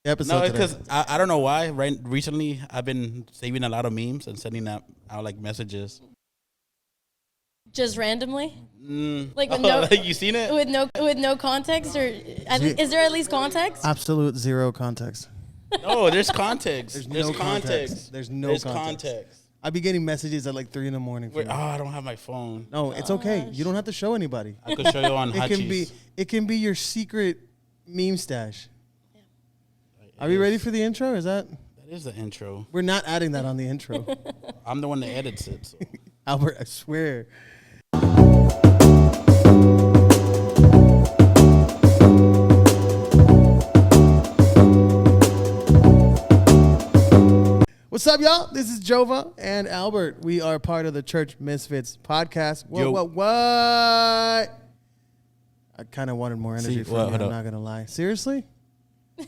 episode. No, because I don't know why. Right, recently I've been saving a lot of memes and sending out like messages. Just randomly, like with no, like you seen it with no context, or is there at least context? Absolute zero context. No, there's context. There's no context. There's no context. I be getting messages at like 3 a.m. Wait, I don't have my phone. No, it's okay. You don't have to show anybody. I could show you on Hutchies. It can be your secret meme stash. Yeah. Are we ready for the intro? That is the intro. We're not adding that on the intro. I'm the one that edits it. So. Albert, I swear. What's up, y'all? This is Jova and Albert. We are part of the Church Misfits podcast. What? I kind of wanted more energy from you, I'm not going to lie. Seriously?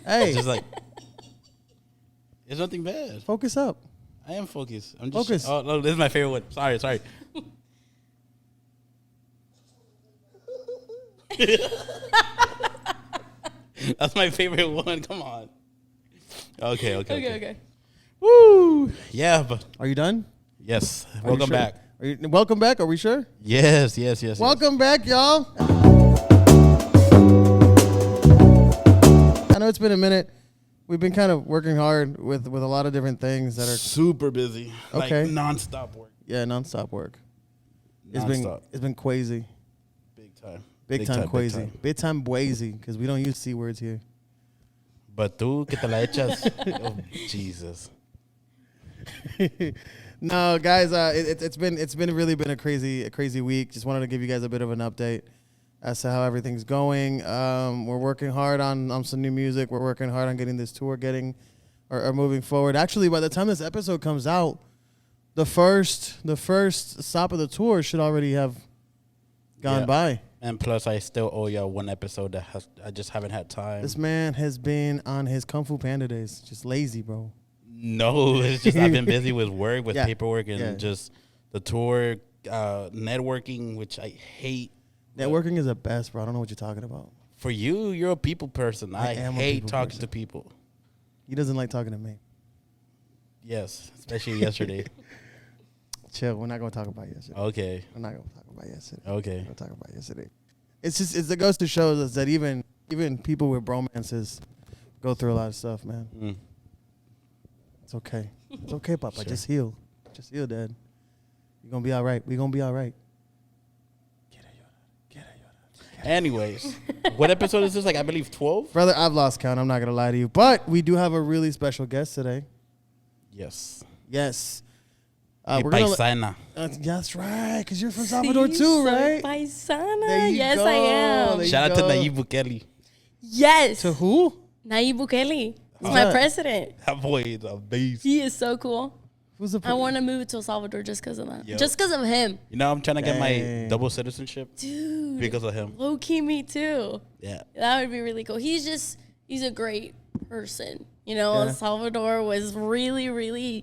Hey. It's just like, it's nothing bad. Focus up. I am focused. I'm just focused. Oh, no, this is my favorite one. Sorry. That's my favorite one. Come on. Okay. Woo! Yeah, but are you done? Yes. Welcome back. Welcome back. Are we sure? Yes. Welcome back, y'all. I know it's been a minute. We've been kind of working hard with a lot of different things that are super busy. Okay. Like nonstop work. Yeah, nonstop work. Nonstop. It's been crazy. Big time crazy. Big time crazy because we don't use C words here. But tú que te la echas. Oh, Jesus. No, guys, it's been a crazy week. Just wanted to give you guys a bit of an update as to how everything's going. We're working hard on some new music. We're working hard on getting this tour or moving forward. Actually, by the time this episode comes out, the first stop of the tour should already have gone by. And plus, I still owe y'all one episode that I just haven't had time. This man has been on his Kung Fu Panda days, just lazy, bro. No, it's just I've been busy with work, with paperwork, and just the tour, networking, which I hate. Networking is the best, bro. I don't know what you're talking about. For you, you're a people person. I hate talking to people. He doesn't like talking to me. Yes, especially yesterday. Chill. We're not going to talk about yesterday. Okay. We're not going to talk about yesterday. Okay. We're going to talk about yesterday. It goes to show us that even people with bromances go through a lot of stuff, man. It's okay. It's okay, Papa. Sure. Just heal. Just heal, Dad. You're going to be all right. We're going to be all right. Get it. Anyways, what episode is this? Like, I believe 12? Brother, I've lost count. I'm not going to lie to you. But we do have a really special guest today. Yes. We're paisana. That's right, because you're from Salvador too, right? Paisana. Yes, I am. Shout out to Nayib Bukele. Yes. To who? Nayib Bukele. He's my president. That boy is a beast. He is so cool. Who's the I want to move to El Salvador just because of that. Yep. Just because of him. You know, I'm trying to get my double citizenship. Dude. Because of him. Low key, me too. Yeah. That would be really cool. He's a great person. You know, El Salvador was really, really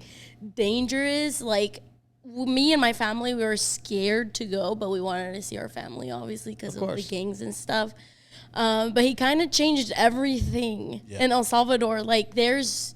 dangerous. Like, me and my family, we were scared to go, but we wanted to see our family, obviously, because of the gangs and stuff. But he kind of changed everything in El Salvador. Like, there's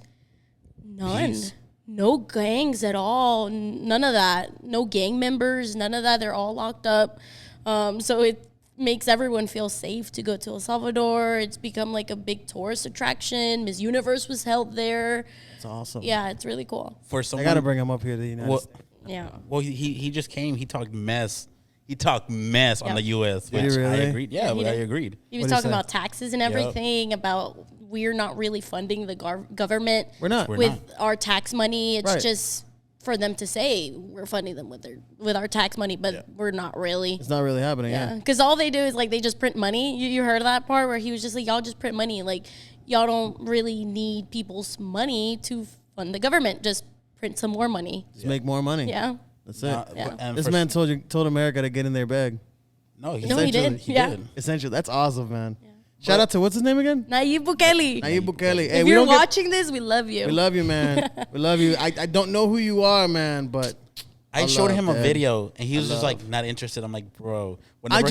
none. Peace. No gangs at all. None of that. No gang members. None of that. They're all locked up. So it makes everyone feel safe to go to El Salvador. It's become like a big tourist attraction. Miss Universe was held there. It's awesome. Yeah, it's really cool. I got to bring him up here to the United States. Yeah. Well, he just came. He talked mess. He talked mess on the U.S., which really? I agreed. Yeah, I agreed. He was talking about taxes and everything, about we're not really funding the government. We're not. With our tax money. It's just for them to say we're funding them with our tax money, but we're not really. It's not really happening, because all they do is, like, they just print money. You heard of that part where he was just like, y'all just print money. Like, y'all don't really need people's money to fund the government. Just print some more money. Just make more money. Yeah. That's it. This man told America to get in their bag. No, he did. He did. Essentially, that's awesome, man. Yeah. Shout out to, what's his name again? Nayib Bukele. Hey, if you're watching this, we love you. We love you, man. We love you. I don't know who you are, man, but I showed him a video, and he was just like not interested. I'm like, bro. I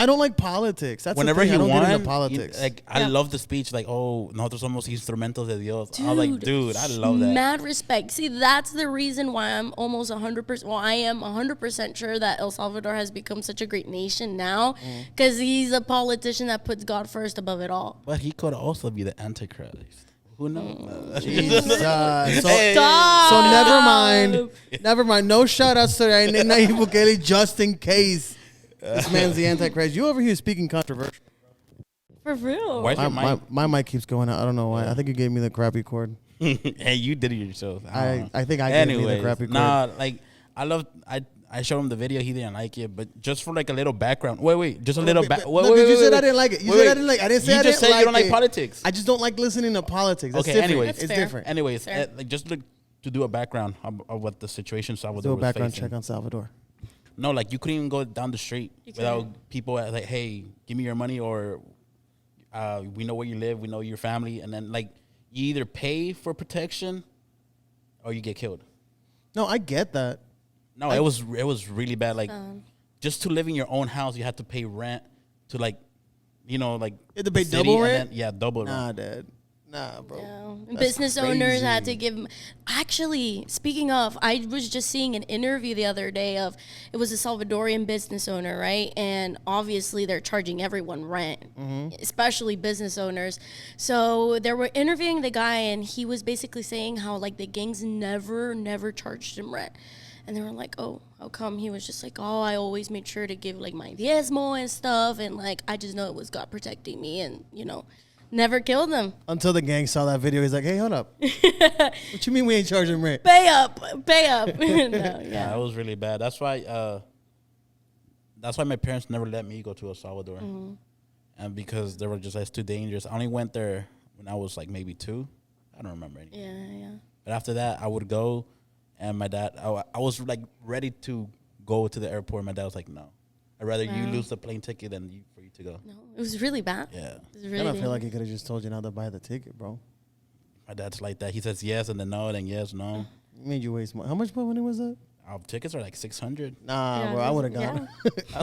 don't like politics. That's whenever he won, get into politics. I love the speech. Like, oh, nosotros somos instrumentos de Dios. I was like, dude, I love that. Mad respect. See, that's the reason why I'm almost 100%. Well, I am 100% sure that El Salvador has become such a great nation now, because he's a politician that puts God first above it all. But he could also be the Antichrist. Who knows? Jesus. So never mind. No shout outs to Nayib Bukele just in case this man's the Antichrist. You over here speaking controversial. For real. My mic keeps going out. I don't know why. I think you gave me the crappy cord. Hey, you did it yourself. I think I gave me the crappy cord. Nah, like I showed him the video. He didn't like it, but just for like a little background. Wait, just a little back. You said I didn't like it. You said I didn't like it. I didn't say I didn't like it. You just said you don't like politics. I just don't like listening to politics. That's different. Anyways, it's different. Anyways, like just to do a background of what the situation Salvador was do a background facing. check on Salvador. No, like you couldn't even go down the street without people like, hey, give me your money, or we know where you live, we know your family, and then like you either pay for protection or you get killed. No, I get that. No, it was really bad. Like just to live in your own house, you had to pay rent to like, you know, like you had to pay double rent. Double rent. Nah, Dad. Nah, bro. Yeah. Business owners had to give. Actually, speaking of, I was just seeing an interview the other day of it was a Salvadorian business owner, right? And obviously they're charging everyone rent, especially business owners. So they were interviewing the guy, and he was basically saying how like the gangs never charged him rent. And they were like, oh, how come? He was just like, oh, I always made sure to give like my diezmo and stuff, and like I just know it was God protecting me, and you know. Never killed them. Until the gang saw that video. He's like, hey, hold up. What you mean we ain't charging rent? Pay up. No, that was really bad. That's why my parents never let me go to El Salvador. And because they were just like, it's too dangerous. I only went there when I was like maybe 2. I don't remember anything. Yeah. But after that, I would go, and my dad, I was like ready to go to the airport. My dad was like, no. I'd rather you lose the plane ticket than for you to go. No, it was really bad. Yeah. Really I don't feel like he could have just told you not to buy the ticket, bro. My dad's like that. He says yes and then no, then yes, no. He made you waste money. How much money was that? Our tickets are like $600. Nah, bro, I would have gone. I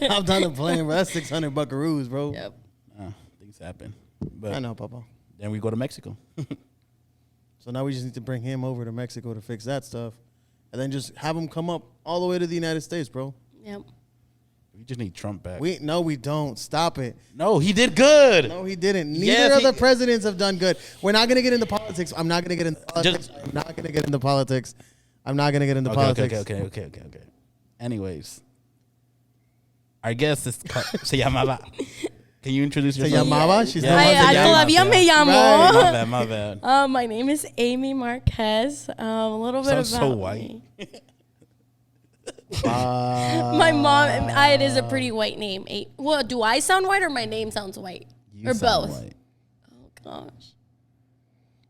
hopped on the plane, bro. That's 600 buckaroos, bro. Yep. Things happen. But I know, Papa. Then we go to Mexico. So now we just need to bring him over to Mexico to fix that stuff. And then just have him come up all the way to the United States, bro. Yep. We just need Trump back. No, we don't. Stop it. No, he did good. No, he didn't. Neither of the presidents have done good. We're not going to get into politics. I'm not going to get into politics. I'm not going to get into politics. I'm not going to get into politics. Okay. Anyways, our guest is se llamaba. Can you introduce yourself? Se llamaba? She's todavía me llamo. Right. My bad. My name is Amy Marquez. A little bit Sounds about so white. me. My mom, it is a pretty white name. Well, do I sound white or my name sounds white? You or sound both? White. Oh, gosh.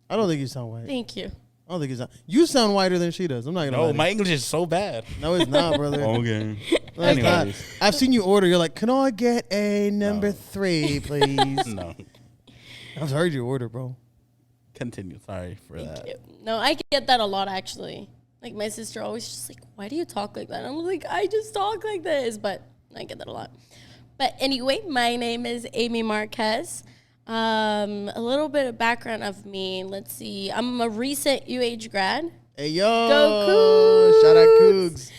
I don't think you sound white. Thank you. I don't think you sound whiter than she does. I'm not going to lie. No, my English is so bad. No, it's not, brother. Okay. No, anyways. I've seen you order. You're like, can I get a number 3, please? No. I've heard you order, bro. Continue. Sorry for that. You. No, I get that a lot, actually. Like, my sister always just like, why do you talk like that? I'm like, I just talk like this. But I get that a lot. But anyway, my name is Amy Marquez. A little bit of background of me. Let's see. I'm a recent UH grad. Hey, yo. Go Cougs. Shout out Cougs.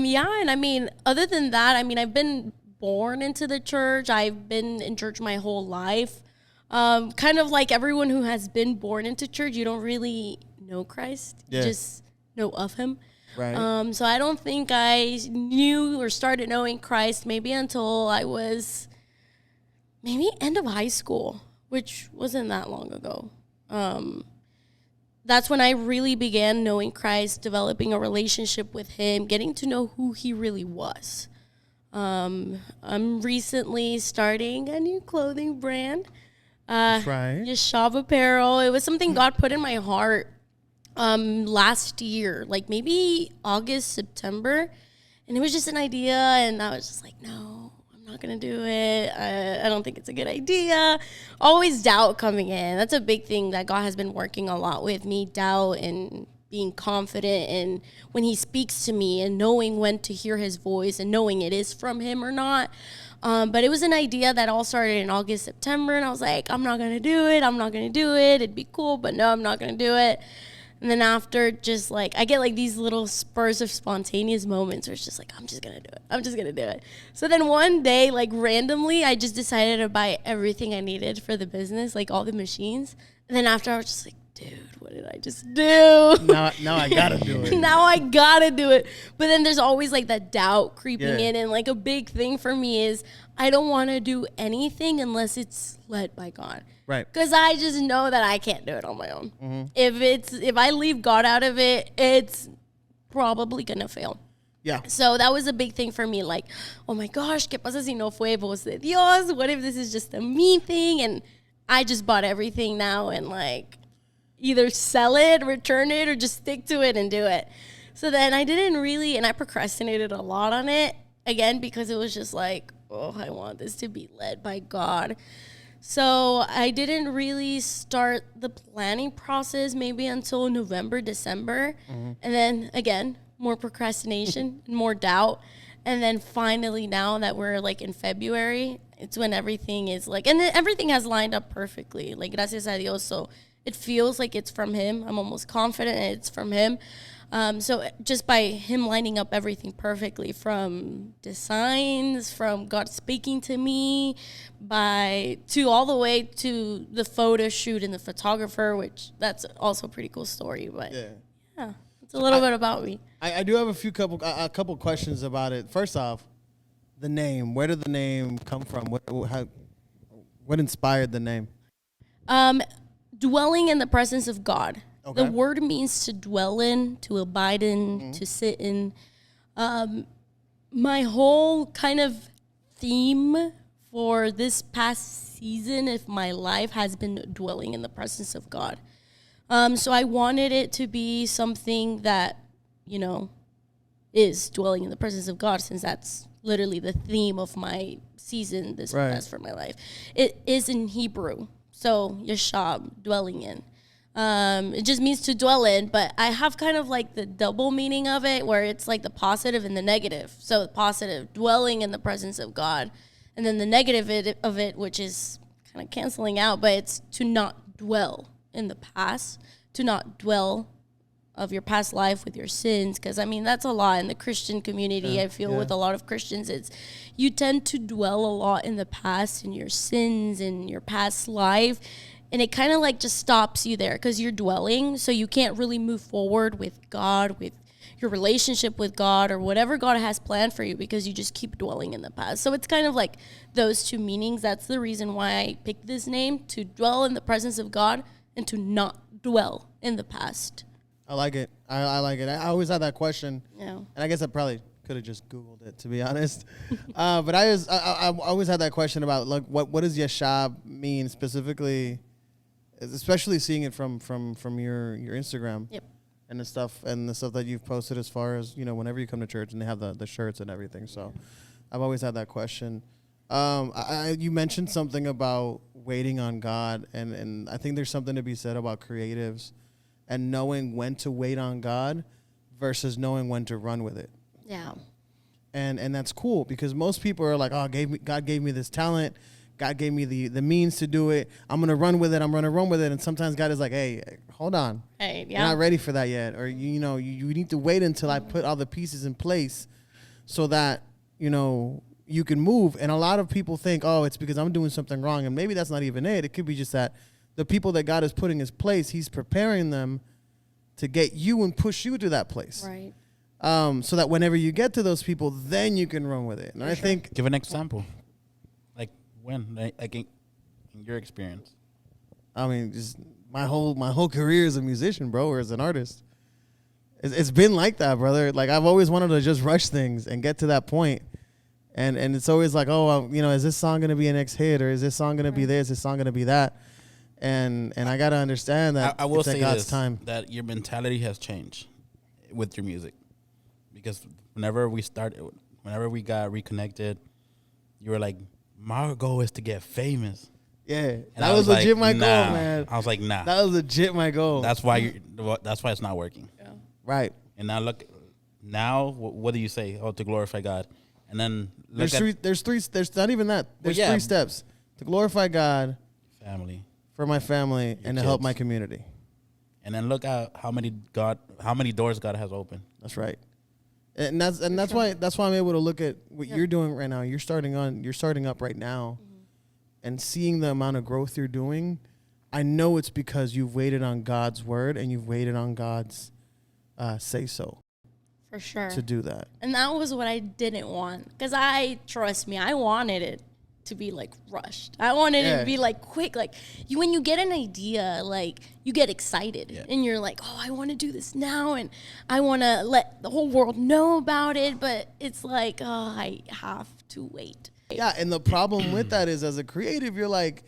Yeah, and I mean, other than that, I mean, I've been born into the church. I've been in church my whole life. Kind of like everyone who has been born into church, you don't really know Christ. Yeah. You just know of him. Right. So I don't think I knew or started knowing Christ maybe until I was maybe end of high school, which wasn't that long ago. That's when I really began knowing Christ, developing a relationship with him, getting to know who he really was. I'm recently starting a new clothing brand. That's right. YASHAB Apparel. It was something God put in my heart last year, like maybe August, September. And it was just an idea, and I was just like, no, I'm not going to do it. I don't think it's a good idea. Always doubt coming in. That's a big thing that God has been working a lot with me, doubt and being confident and when he speaks to me and knowing when to hear his voice and knowing it is from him or not. But it was an idea that all started in August, September, and I was like, I'm not going to do it. I'm not going to do it. It'd be cool, but no, I'm not going to do it. And then after, just like, I get like these little spurs of spontaneous moments where it's just like, I'm just going to do it. I'm just going to do it. So then one day, like randomly, I just decided to buy everything I needed for the business, like all the machines. And then after, I was just like, dude, what did I just do? Now I gotta do it. Now I gotta do it. But then there's always like that doubt creeping Yeah. in. And like a big thing for me is I don't want to do anything unless it's led by God. Right. Because I just know that I can't do it on my own. If I leave God out of it, it's probably gonna fail. Yeah. So that was a big thing for me. Like, oh my gosh, ¿qué pasa si no fue voz de Dios? What if this is just a me thing? And I just bought everything now and like either sell it, return it, or just stick to it and do it. So then I didn't really, and I procrastinated a lot on it, again, because it was just like, oh, I want this to be led by God. So I didn't really start the planning process maybe until November, December. And then, again, more procrastination and more doubt. And then finally now that we're like in February, it's when everything is like, and then everything has lined up perfectly. Like, gracias a Dios. So it feels like it's from him. I'm almost confident it's from him. So just by him lining up everything perfectly, from designs, from God speaking to me, to all the way to the photo shoot and the photographer, which that's also a pretty cool story. But yeah, it's a little bit about me. I do have a couple questions about it. First off, the name. Where did the name come from? What inspired the name? Dwelling in the presence of God. Okay. The word means to dwell in, to abide in, to sit in. My whole kind of theme for this past season of my life has been dwelling in the presence of God. So I wanted it to be something that, is dwelling in the presence of God, since that's literally the theme of my season this past for my life. It is in Hebrew. So YASHAB, dwelling in. It just means to dwell in, but I have kind of like the double meaning of it, where it's like the positive and the negative. So positive, dwelling in the presence of God, and then the negative of it, which is kind of canceling out, but it's to not dwell in the past, to not dwell of your past life with your sins. Because I mean, that's a lot in the Christian community. I feel with a lot of Christians, it's you tend to dwell a lot in the past, in your sins, in your past life. And it kind of like just stops you there because you're dwelling. So you can't really move forward with God, with your relationship with God, or whatever God has planned for you, because you just keep dwelling in the past. So it's kind of like those two meanings. That's the reason why I picked this name, to dwell in the presence of God and to not dwell in the past. I like it. I like it. I always had that question. Yeah. And I guess I probably could have just Googled it, to be honest. But I always had that question about, like, what does YASHAB mean specifically, especially seeing it from your Instagram. Yep. And the stuff that you've posted, as far as, whenever you come to church and they have the shirts and everything. So I've always had that question. You mentioned something about waiting on God, and I think there's something to be said about creatives and knowing when to wait on God versus knowing when to run with it. Yeah. And that's cool, because most people are like, oh, God gave me this talent. God gave me the means to do it. I'm going to run with it. I'm going to run with it. And sometimes God is like, hey, hold on. Hey, yeah. You're not ready for that yet. Or, you need to wait until I put all the pieces in place so that, you can move. And a lot of people think, oh, it's because I'm doing something wrong. And maybe that's not even it. It could be just that the people that God is putting in his place, he's preparing them to get you and push you to that place. Right. So that whenever you get to those people, then you can run with it. And I think... Give an example. When, like in your experience? I mean, just my whole career as a musician, bro, or as an artist. It's been like that, brother. Like, I've always wanted to just rush things and get to that point. And it's always like, oh, is this song going to be an next hit? Or is this song going to be this? Is this song going to be that? And I got to understand that I will it's say God's this, time. that your mentality has changed with your music. Because whenever we got reconnected, you were like, my goal is to get famous. Yeah, and that was legit my goal, nah. man. I was like, nah. That was legit my goal. That's why it's not working. Yeah. Right. And now look, now what do you say? Oh, to glorify God. And then There's not even that. There's yeah. 3 steps. To glorify God, family, for my family, and to help kids. my community. and then look at how many doors God has opened. That's right. And that's why I'm able to look at what you're doing right now. You're starting up right now, and seeing the amount of growth you're doing. I know it's because you've waited on God's word and you've waited on God's say so. For sure. To do that. And that was what I didn't want. Because trust me, I wanted it to be like rushed. I wanted it to be like quick. Like when you get an idea, like you get excited and you're like, oh, I want to do this now. And I want to let the whole world know about it. But it's like, oh, I have to wait. Yeah. And the problem with that is, as a creative, you're like,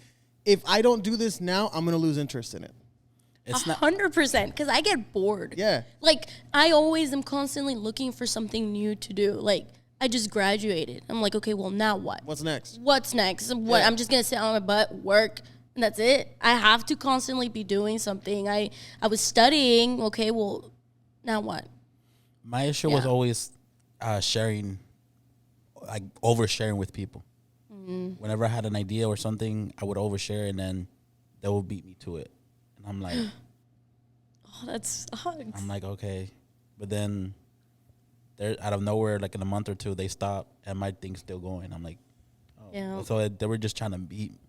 if I don't do this now, I'm going to lose interest in it. It's not 100%, because I get bored. Yeah. Like, I always am constantly looking for something new to do. Like, I just graduated. I'm like, okay, well, now what? What's next? What? I'm just going to sit on my butt, work, and that's it. I have to constantly be doing something. I was studying. Okay, well, now what? My issue was always sharing, like oversharing with people. Whenever I had an idea or something, I would overshare, and then they would beat me to it. And I'm like, oh, that sucks. I'm like, okay. But then they're out of nowhere, like in a month or two, they stop, and my thing's still going. I'm like, oh. Yeah. So they were just trying to beat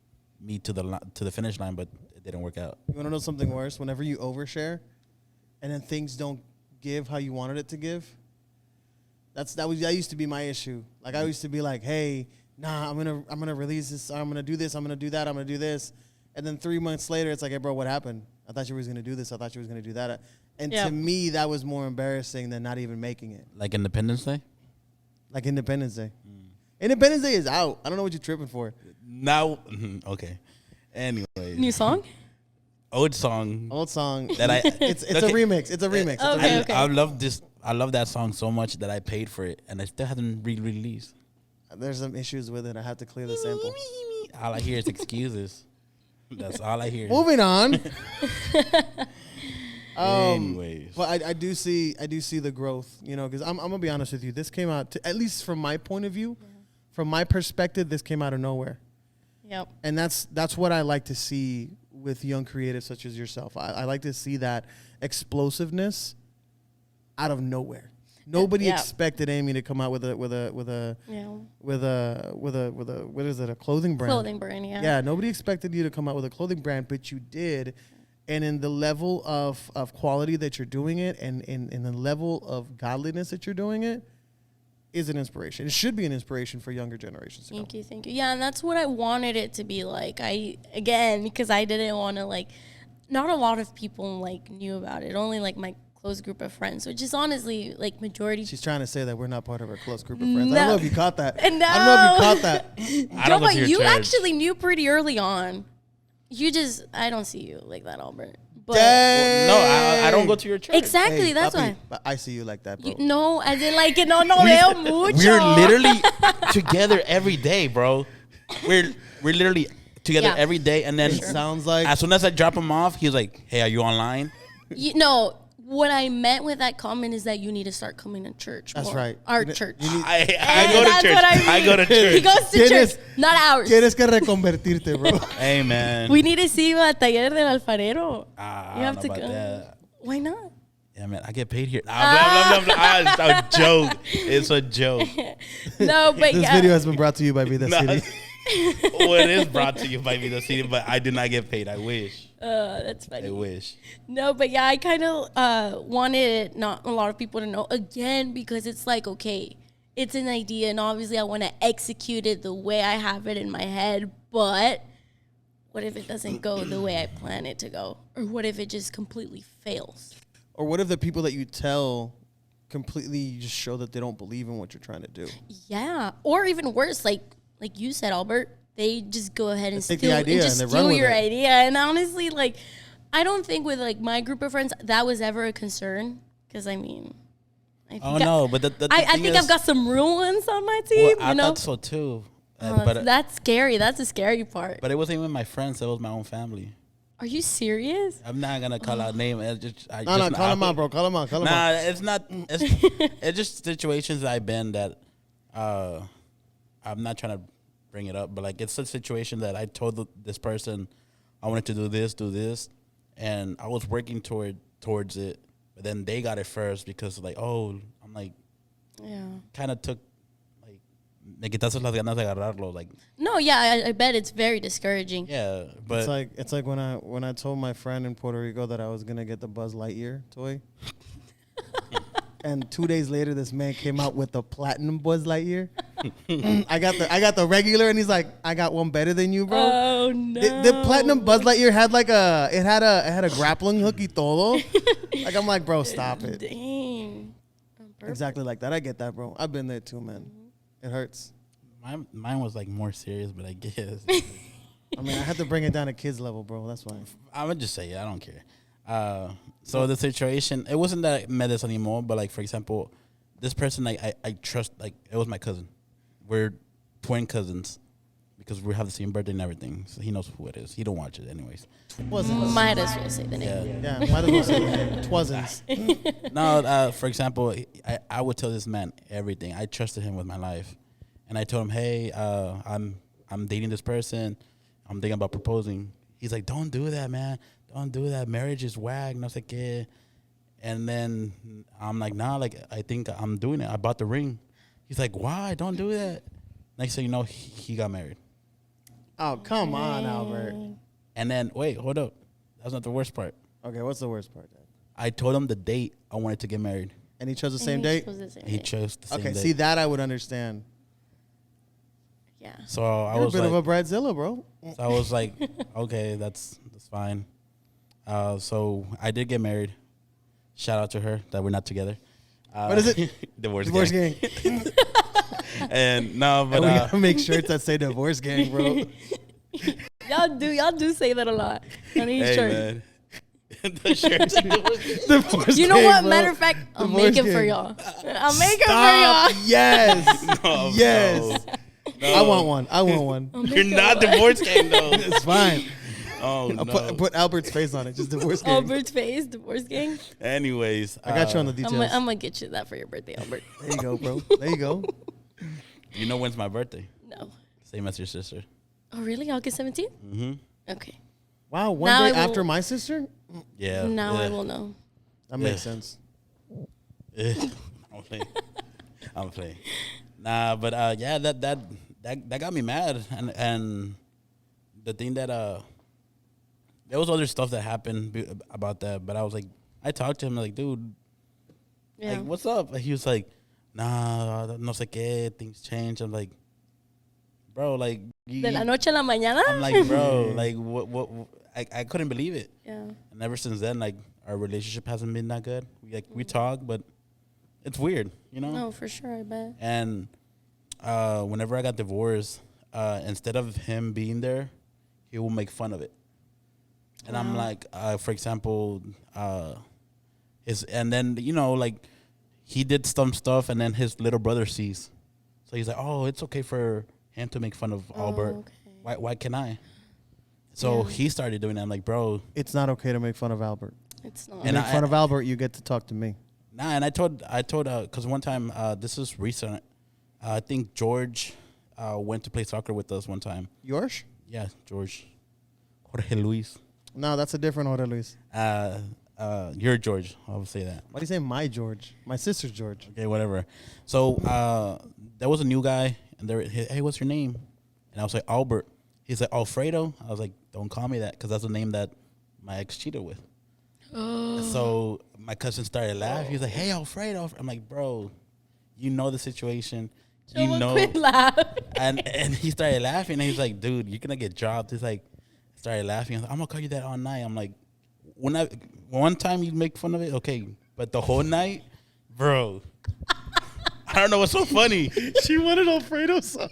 me to the finish line, but it didn't work out. You want to know something worse? Whenever you overshare and then things don't give how you wanted it to give, that used to be my issue. Like, I used to be like, hey, nah, I'm gonna release this, I'm gonna do this, I'm gonna do that, I'm gonna do this. And then 3 months later, it's like, hey, bro, what happened? I thought you were going to do this. I thought you were going to do that. And to me, that was more embarrassing than not even making it. Like Independence Day? Like Independence Day. Independence Day is out. I don't know what you're tripping for. Now, okay. Anyway. New song? Old song. That it's a remix. It's a remix. Okay. I love this. I love that song so much that I paid for it, and I still haven't re-released. There's some issues with it. I have to clear the sample. All I hear is excuses. That's all I hear. Moving on. Anyways, but I do see the growth, because I'm gonna be honest with you. This came out, at least from my point of view, from my perspective, this came out of nowhere. Yep. And that's what I like to see with young creatives such as yourself. I like to see that explosiveness out of nowhere. Nobody expected Amy to come out with a what is it, a clothing brand? Clothing brand, yeah. Yeah, nobody expected you to come out with a clothing brand, but you did. And in the level of quality that you're doing it, and in the level of godliness that you're doing it, is an inspiration. It should be an inspiration for younger generations. Thank you. Yeah, and that's what I wanted it to be like. Because I didn't want to, like, not a lot of people, like, knew about it. Only, like, my close group of friends, which is honestly like majority. She's trying to say that we're not part of her close group of friends. No. I don't know if you caught that. No. I don't know if you caught that. Joe, but you actually knew pretty early on. I don't see you like that, Albert. But no, I don't go to your church. Exactly, Hey, that's papi, why. but I see you like that, bro. No, as in like no veo mucho. We're literally together every day, bro. We're literally together every day, and then It sounds like as soon as I drop him off, he's like, "Hey, are you online?" What I meant with that comment is that you need to start coming to church. That's more. right. Our church. I go to church. I go to church. He goes to church, not ours. Tienes que reconvertirte, bro. Hey, man. We need to see you at Taller del Alfarero. I You have don't know to about go. that. Why not? Yeah, man, I get paid here. It's a joke. It's a joke. No, but This video has been brought to you by Vida City. Well, it is brought to you by Vida City, but I did not get paid. I wish. That's funny. I wish. No, but yeah, I kind of wanted not a lot of people to know again, because it's like, okay, it's an idea, and obviously I want to execute it the way I have it in my head, but what if it doesn't go the way I plan it to go? Or what if it just completely fails? Or what if the people that you tell completely just show that they don't believe in what you're trying to do? Yeah. Or even worse, like you said, Albert, they just go ahead and Take steal, the idea and just and they run steal with your it. idea. And honestly, like, I don't think with like my group of friends that was ever a concern. Because I mean, I think I've got some real ones on my team. Well, I thought so too. That's scary. That's the scary part. But it wasn't even my friends. It was my own family. Are you serious? I'm not gonna call out name. No, call him out, bro. Call him out. Nah, it's not. It's just situations that I've been that. I'm not trying to bring it up, but like it's a situation that I told this person I wanted to do this, and I was working towards it, but then they got it first because like, oh, I'm like, Yeah. kind of took like me quitaste las ganas de agarrarlo, like. No, yeah, I bet it's very discouraging. Yeah, but it's like when I told my friend in Puerto Rico that I was gonna get the Buzz Lightyear toy, and 2 days later this man came out with the platinum Buzz Lightyear. I got the regular, and he's like, I got one better than you, bro. Oh no! The platinum Buzz Lightyear had like it had a grappling hook y todo. Like I'm like, bro, stop it. Dang. Exactly like that. I get that, bro. I've been there too, man. It hurts. mine was like more serious, but I guess. I mean, I had to bring it down to kids level, bro. That's why. I would just say it. I don't care. So the situation, it wasn't that I met this anymore, but like, for example, this person, I trust, like, it was my cousin. We're twin cousins because we have the same birthday and everything. So he knows who it is. He don't watch it anyways. Might as well say the name. Yeah. Yeah, might as well say it. Twasn't. No, for example, I would tell this man everything. I trusted him with my life. And I told him, hey, I'm dating this person. I'm thinking about proposing. He's like, don't do that, man. Don't do that. Marriage is whack. No sé qué. And then I'm like, nah, like, I think I'm doing it. I bought the ring. He's like, why? Don't do that. Next thing you know, he got married. Oh, come on, Albert. And then, wait, hold up. That's not the worst part. Okay, what's the worst part then? I told him the date I wanted to get married. And he chose the same date? He chose the same date. Okay, see, that I would understand. Yeah. So I You're was a bit like, of a Bradzilla, bro. so I was like, okay, that's fine. So I did get married. Shout out to her that we're not together. What is it? Divorce gang. And no, but And we gotta make shirts that say divorce gang, bro. Y'all do say that a lot on each hey, shirt. man. The shirts. Divorce You know gang, what? bro. Matter of fact, I'll Divorce make it for gang. y'all. I'll make it Stop. for y'all. Yes. No, Yes. no. I want one. I want one. You're not divorce gang though. It's fine. Oh I'll no. put Albert's face on it. Just divorce gang. Albert's face, divorce gang. Anyways, I got you on the I'm details. gonna get you that for your birthday, Albert. There you go, bro. There you go. You know when's my birthday? No. Same as your sister. Oh, really? August 17th? Mm-hmm. Okay. Wow, one Now day I will- after my sister? Yeah. Now I yeah. will know. That makes Yeah. sense. I'm playing. Nah, but yeah, that got me mad, and the thing that there was other stuff that happened about that, but I was like, I talked to him like, dude, Yeah. like, what's up? Like, he was like, nah, no sé qué, things change. I'm like, bro, like, De la noche a la mañana? I'm like, bro, like, what I couldn't believe it. Yeah. And ever since then, like, our relationship hasn't been that good. We talk, but it's weird, you know? No, for sure, I bet. And whenever I got divorced, instead of him being there, he will make fun of it. And I'm like, for example, and then, you know, like, he did some stuff, and then his little brother sees. So he's like, oh, it's okay for him to make fun of Albert. Okay. Why can't I? So Yeah. he started doing that. I'm like, bro. It's not okay to make fun of Albert. It's not. You And make fun of Albert, you get to talk to me. Nah, and I told, because one time, this is recent. I think George went to play soccer with us one time. Yours? Yeah, George. Jorge Luis. No, that's a different Jorge Luis. You're George. I'll say that. Why do you say my George? My sister's George. Okay, whatever. So there was a new guy, and hey, what's your name? And I was like, Albert. He's like, Alfredo. I was like, don't call me that, because that's the name that my ex cheated with. So my cousin started laughing. He was like, hey, Alfredo. I'm like, bro, you know the situation. You know. Quit laugh. And he started laughing, and he's like, dude, you're gonna get dropped. He's like, started laughing. I was like, I'm gonna call you that all night. I'm like, one time you make fun of it, okay, but the whole night, bro, I don't know what's so funny. She wanted Alfredo sauce.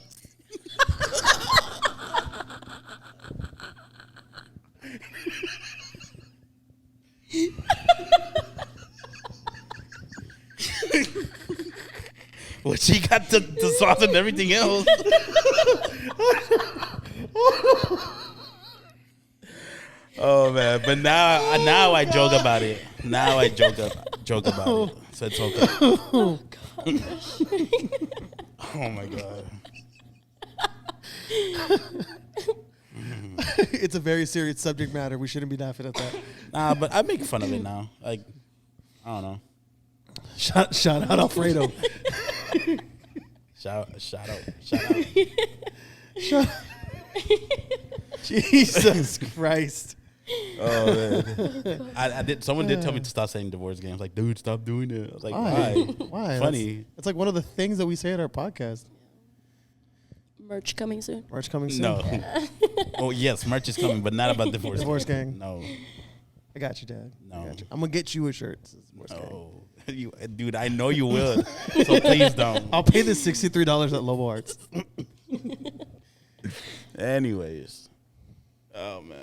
Well, she got the sauce and everything else. Oh man, but now I joke about it. Now I joke about it. So it's okay. Oh gosh. Oh my god. It's a very serious subject matter. We shouldn't be laughing at that. Nah, but I make fun of it now. Like, I don't know. Shout out Alfredo. Shout out. Jesus Christ. Oh man. I did. Someone did tell me to stop saying divorce games. Like, dude, stop doing it. I was like, why? Why? Funny. It's like one of the things that we say at our podcast. Merch coming soon. Merch coming soon. No. Oh yes, merch is coming, but not about divorce. Divorce gang. No. I got you, Dad. No. I got you. I'm gonna get you a shirt. Divorce gang. No. Dude, I know you will. So please don't. I'll pay the $63 at Lobo Arts. Anyways. Oh man.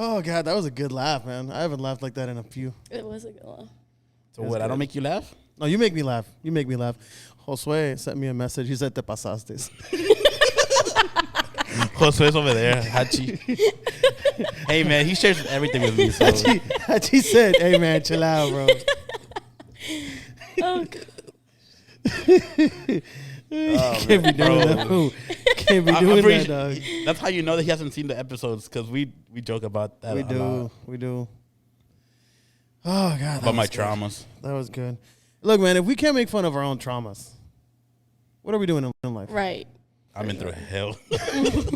Oh God, that was a good laugh, man. I haven't laughed like that in a few. It was a good one. So what? I don't make you laugh? No, you make me laugh. You make me laugh. Josue sent me a message. He said, "Te pasaste." Josue's over there. Hachi. Hey man, he shares everything with me. So. Hachi said, "Hey man, chill out, bro." Oh God. Can't be doing that. Fool. Can't be doing that, dog. That's how you know that he hasn't seen the episodes, because we joke about that. We do. Oh God, About my traumas. That was good. Look, man, if we can't make fun of our own traumas, what are we doing in life? Right. I've been through hell.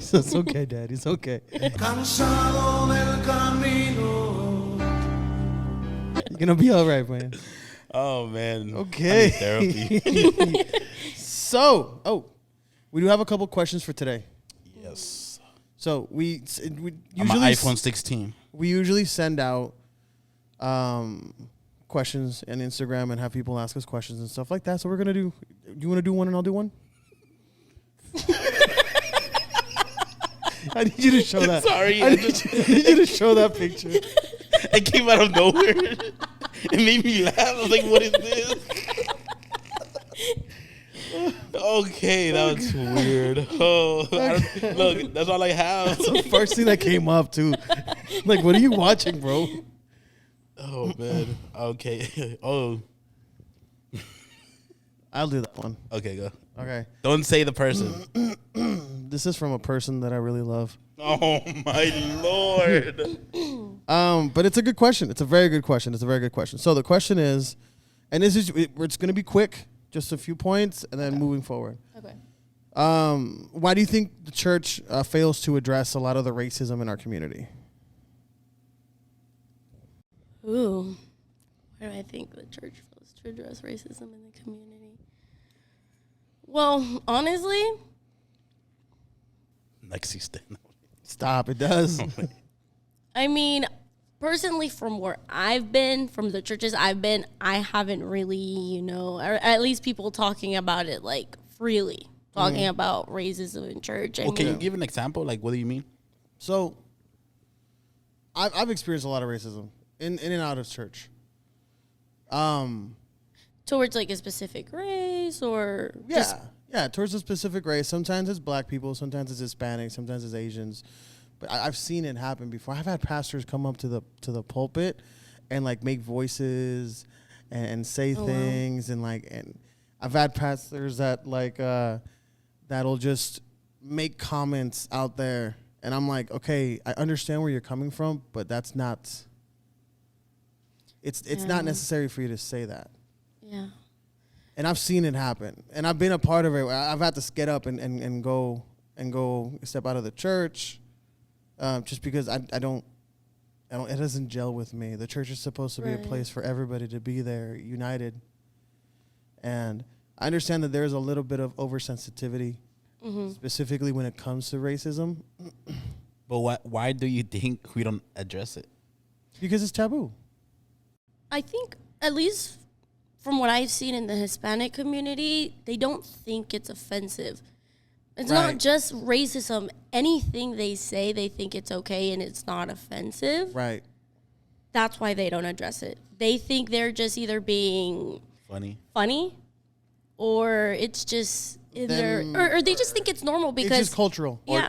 So it's okay, Dad. It's okay. You're gonna be all right, man. Oh man. Okay. I need therapy. So, we do have a couple questions for today. Yes. So we I'm usually an iPhone 16. we usually send out questions on Instagram and have people ask us questions and stuff like that. So we're gonna do. You want to do one and I'll do one? I need you to show that. Sorry. I need you to show that picture. It came out of nowhere. It made me laugh. I was like, what is this? Okay, that was weird. Oh, look, that's all I have. That's the first thing that came up too. Like, what are you watching, bro? Oh man. Okay. Oh. I'll do that one. Okay, go. Okay. Don't say the person. This is from a person that I really love. Oh my Lord. But it's a good question. It's a very good question. So the question is, and it's going to be quick, just a few points, and then moving forward. Okay. Why do you think the church fails to address a lot of the racism in our community? Ooh. Why do I think the church fails to address racism in the community? Well, honestly, Lexi, stand. Stop. It does. I mean, personally, from where I've been, from the churches I've been, I haven't really, or at least people talking about it like freely, talking about racism in church. Well, can you give an example? Like, what do you mean? So, I've experienced a lot of racism in and out of church. Towards like a specific race or Yeah, towards a specific race. Sometimes it's black people, sometimes it's Hispanic, sometimes it's Asians. But I've seen it happen before. I've had pastors come up to the pulpit and like make voices and say things and I've had pastors that that'll just make comments out there, and I'm like, okay, I understand where you're coming from, but that's not. It's not necessary for you to say that. Yeah. And I've seen it happen, and I've been a part of it. I've had to get up and go step out of the church, just because I don't. It doesn't gel with me. The church is supposed to be a place for everybody to be there, united. And I understand that there's a little bit of oversensitivity, specifically when it comes to racism. But why do you think we don't address it? Because it's taboo. I think, at least from what I've seen in the Hispanic community, they don't think it's offensive. It's not just racism. Anything they say, they think it's okay and it's not offensive. Right. That's why they don't address it. They think they're just either being funny or it's just in or they just think it's normal because it's just cultural. Yeah.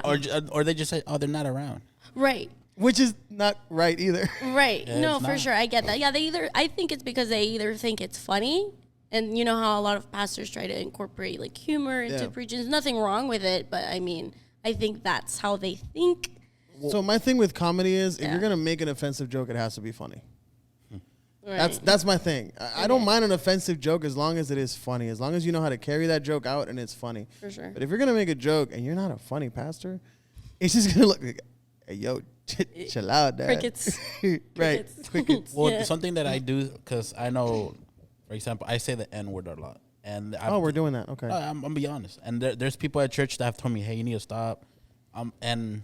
Or they just say, oh, they're not around. Right. Which is not right either. Right. Yeah, No, it's for not. sure. I get that. Yeah, I think it's because they either think it's funny, and you know how a lot of pastors try to incorporate like humor into preaching. There's nothing wrong with it, but I mean, I think that's how they think. So my thing with comedy is, if Yeah. you're gonna make an offensive joke, it has to be funny. Right. That's my thing. I don't mind an offensive joke as long as it is funny. As long as you know how to carry that joke out and it's funny. For sure. But if you're gonna make a joke and you're not a funny pastor, it's just gonna look like, hey, yo, chill out, dad. Crickets. Right. Crickets. Well, Yeah. something that I do, because I know, for example, I say the N word a lot. And Oh, we're doing that. Okay. I'm gonna be honest, and there's people at church that have told me, "Hey, you need to stop." And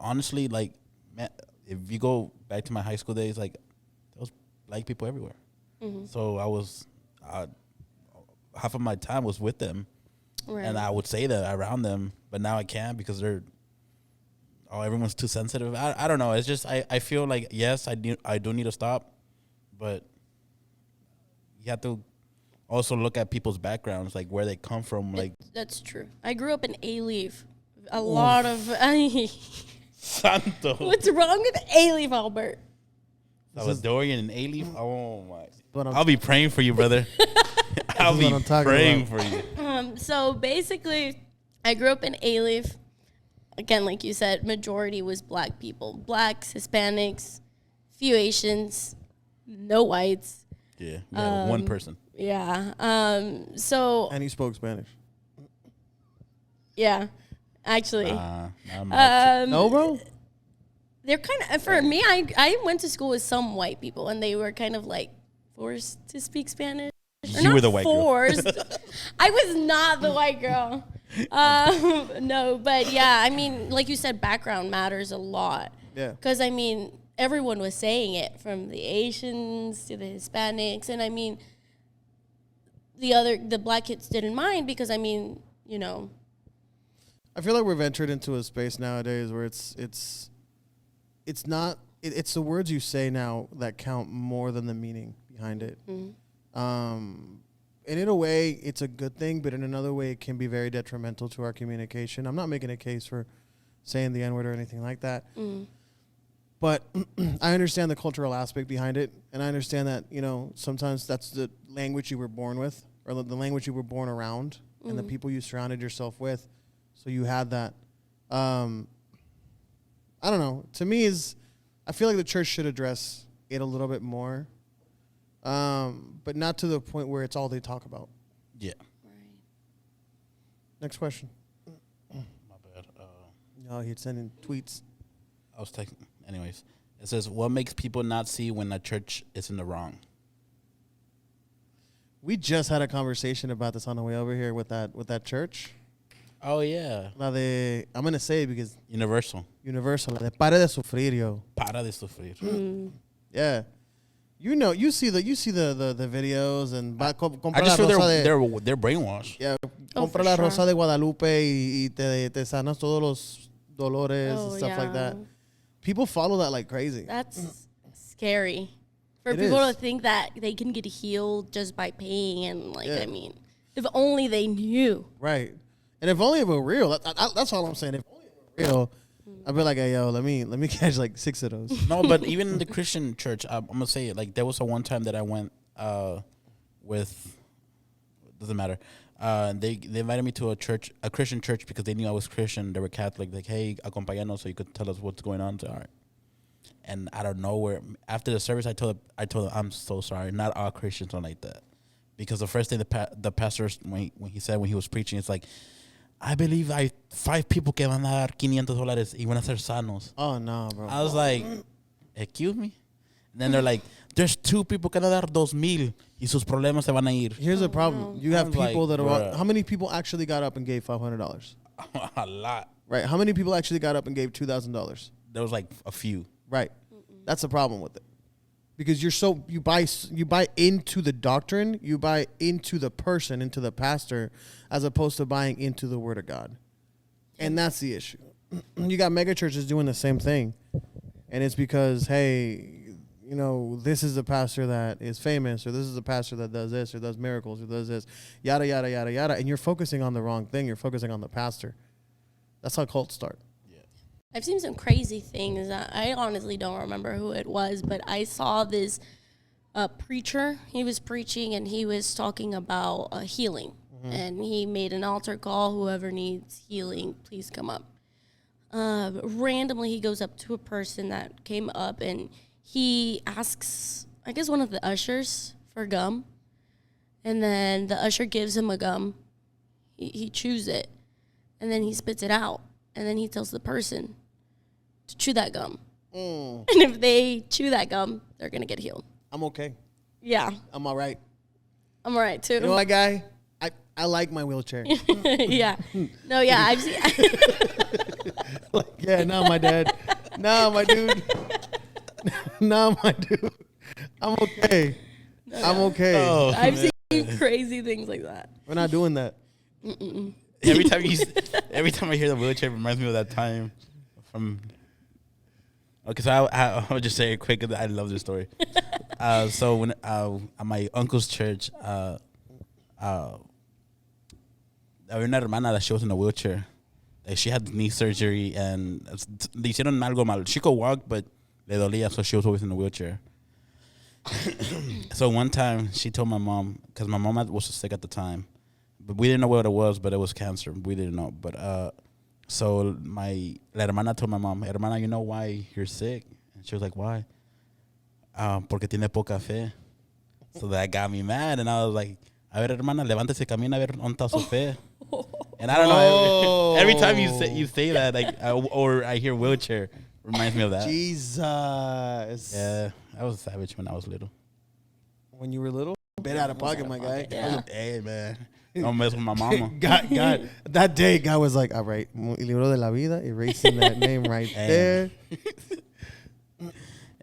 honestly, like, man, if you go back to my high school days, like, there was black people everywhere. So I was, half of my time was with them, Right. and I would say that around them, but now I can't because everyone's too sensitive. I don't know. It's just I feel like yes, I do need to stop, but you have to also look at people's backgrounds, like where they come from. Like, That's true. I grew up in A-Leaf. A lot of Santo, What's wrong with A-Leaf, Albert? Salvadorian and A-Leaf. Oh my! What I'm- I'll be praying for you, brother. I'll is be what I'm talking praying about. for you. So basically, I grew up in A-Leaf. Again, like you said, majority was black people. Blacks, Hispanics, few Asians, no whites. Yeah, we have one person. Yeah. So, And he spoke Spanish. yeah. Actually. No, bro. They're kind of, for me, I went to school with some white people, and they were kind of like forced to speak Spanish. Or You were not the white girl. forced. I was not the white girl. No, but yeah, I mean, like you said, background matters a lot. Yeah. Because, I mean, everyone was saying it, from the Asians to the Hispanics. And, I mean, the black kids didn't mind because, I mean, you know. I feel like we've entered into a space nowadays where it's the words you say now that count more than the meaning behind it. And in a way, it's a good thing, but in another way, it can be very detrimental to our communication. I'm not making a case for saying the N-word or anything like that. But I understand the cultural aspect behind it, and I understand that, you know, sometimes that's the language you were born with, or the language you were born around, and the people you surrounded yourself with. So you had that. I don't know. To me, I feel like the church should address it a little bit more, but not to the point where it's all they talk about. Yeah. Next question. My bad. No, he's sending tweets. I was texting. Anyways, it says, "What makes people not see when a church is in the wrong?" We just had a conversation about this on the way over here with that church. Oh yeah, La de, I'm gonna say it because Universal. Universal. La de pare de sufrir, yo. Para de sufrir. Yeah. You know, you see the videos and compra I just la feel rosa de, they're brainwashed. yeah, Oh, compra for la sure. rosa de Guadalupe y te sanas todos los dolores Oh, and stuff yeah. like that. People follow that like crazy. That's scary. For It people is. to think that they can get healed just by paying, and like, Yeah. I mean, if only they knew. Right. And if only it were real, that's all I'm saying. If only it were real, I'd be like, hey, yo, let me catch like 6 of those. No, but even in the Christian church, I'm gonna say it. Like, there was a one time that I went with. Doesn't matter. They invited me to a Christian church, because they knew I was Christian. They were Catholic. Like, hey, acompañanos, so you could tell us what's going on. So, all right. And out of nowhere, after the service, I told them, I'm so sorry. Not all Christians are like that. Because the first thing the pastor, when he was preaching, it's like, I believe 5 people que van a dar $500 y van a ser sanos. Oh, no, bro. I was like, excuse me? And then they're like, there's 2 people que van a dar 2,000 y sus problemas se van a ir. Here's the problem. You have I'm like, people that are. bruh. How many people actually got up and gave $500? A lot. Right. How many people actually got up and gave $2,000? There was like a few. Right. That's the problem with it. Because you buy into the doctrine, you buy into the person, into the pastor, as opposed to buying into the word of God. And that's the issue. You got mega churches doing the same thing. And it's because, hey, you know, this is the pastor that is famous, or this is the pastor that does this, or does miracles, or does this, yada, yada, yada, yada. And you're focusing on the wrong thing. You're focusing on the pastor. That's how cults start. Yeah. I've seen some crazy things. I honestly don't remember who it was, but I saw this preacher. He was preaching and he was talking about healing. And he made an altar call. Whoever needs healing, please come up. Randomly, he goes up to a person that came up and he asks, I guess, one of the ushers for gum. And then the usher gives him a gum. He chews it. And then he spits it out. And then he tells the person to chew that gum. And if they chew that gum, they're going to get healed. I'm okay. Yeah. I'm all right. I'm all right, too. You know what, guy? I like my wheelchair. Yeah. No, yeah, I've seen. Like, yeah, no, my dad. No, my dude. No, my dude. I'm okay. I'm okay. Oh, I've seen crazy things like that. We're not doing that. every time I hear the wheelchair, it reminds me of that time from. Okay, so I'll just say it quick. 'Cause I love this story. So when at my uncle's church, había una hermana that she was in a wheelchair. Like she had knee surgery and le hicieron algo mal. She could walk, but le dolía, so she was always in a wheelchair. So one time she told my mom, because my mom was sick at the time, but we didn't know what it was, but it was cancer. We didn't know. But so la hermana told my mom, hermana, you know why you're sick? And she was like, why? Porque tiene poca fe. So that got me mad, and I was like, a ver, hermana, levántese, camina, a ver, ¿dónde está su fe? And I don't know. Every time you say that, like, or I hear wheelchair, reminds me of that. Jesus. Yeah, I was a savage when I was little. When you were little? A bit out of pocket, my guy. Yeah. Hey, man. Don't mess with my mama. God, that day, God was like, all right, El Libro de la Vida, erasing that name right there.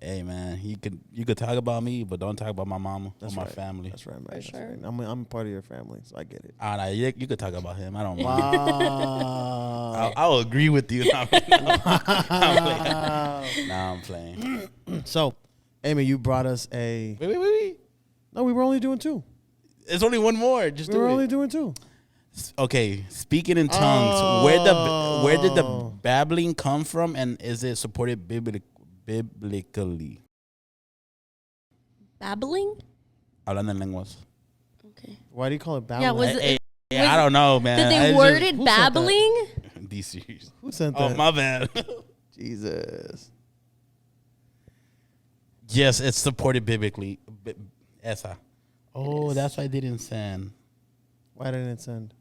Hey, man, you could talk about me, but don't talk about my mama or my right. family. That's right, man. For That's sure. right. I'm part of your family, so I get it. Nah, you could talk about him. I don't mind. Wow. I'll agree with you. I'm playing. So, Amy, you brought us a... Wait. No, we were only doing two. There's only one more. Just We do were it. only doing two. Okay, speaking in tongues. Where did the babbling come from, and is it supported biblically? Babbling? Hablando en lenguas. Okay. Why do you call it babbling? Yeah, was it? I don't know, man. Did they word it who said that? babbling? DC. Who sent Oh, that? my bad. Jesus. Yes, it's supported biblically. Esa. Oh, that's why I didn't send. Why didn't it send?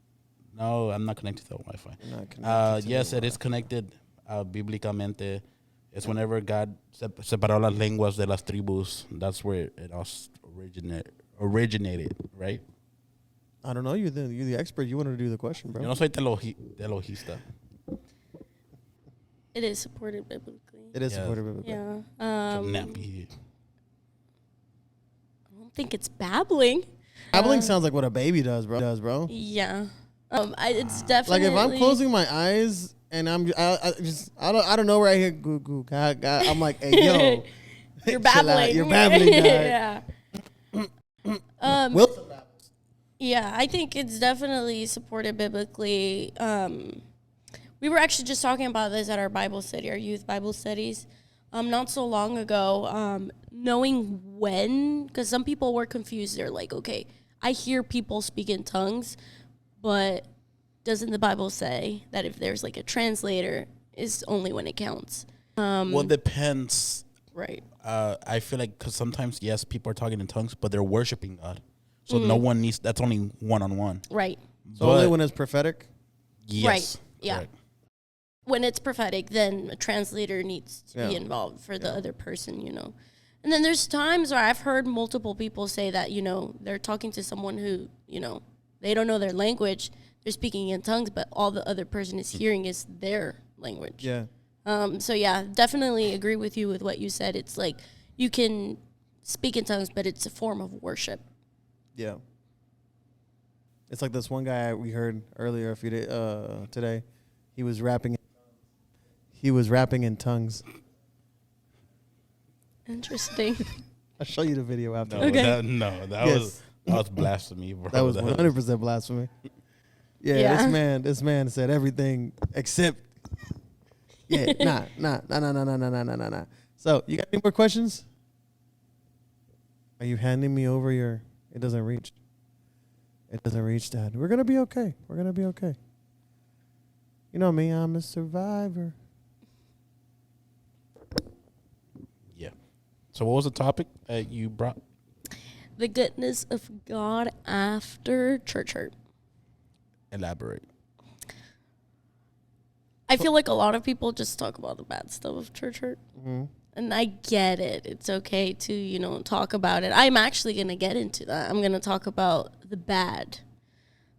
No, I'm not connected to the Wi-Fi. You're not connected to Yes, the it is connected bíblicamente. It's whenever God separó las lenguas de las tribus. That's where it all originated, right? I don't know. You're the expert. You wanted to do the question, bro. Yo no soy teologista. It is supported biblically. It is Yeah. supported biblically. Yeah. Nappy. I don't think it's babbling. Babbling sounds like what a baby does, bro. Yeah. It's definitely Like if I'm closing my eyes and I don't know where I hear goo goo ga ga. I'm like, hey yo, You're chill out. babbling. You're babbling, guy. Yeah. Wilson babbles. Yeah, I think it's definitely supported biblically. We were actually just talking about this at our Bible study, our youth Bible studies, not so long ago. Knowing when, because some people were confused. They're like, okay, I hear people speak in tongues, but doesn't the Bible say that if there's like a translator, is only when it counts? Well, it depends. Right. I feel like because sometimes, yes, people are talking in tongues, but they're worshiping God. So no one needs, that's only one-on-one. Right. So only when it's prophetic. Yes. Right. Yeah. Correct. When it's prophetic, then a translator needs to be involved for the other person, you know. And then there's times where I've heard multiple people say that, you know, they're talking to someone who, you know, they don't know their language. They're speaking in tongues, but all the other person is hearing is their language. Yeah. So, yeah, definitely agree with you with what you said. It's like you can speak in tongues, but it's a form of worship. Yeah. It's like this one guy we heard earlier today. He was rapping in tongues. Interesting. I'll show you the video after. No, Okay. that was blasphemy, bro. That was 100% blasphemy. Yeah, Yeah. this man said everything except Yeah, nah. So, you got any more questions? Are you handing me over your... It doesn't reach. It doesn't reach, Dad. We're going to be okay. We're going to be okay. You know me, I'm a survivor. Yeah. So what was the topic that you brought? The goodness of God after church hurt. Elaborate. I feel like a lot of people just talk about the bad stuff of church hurt. Mm-hmm. And I get it. It's okay to, talk about it. I'm actually going to get into that. I'm going to talk about the bad.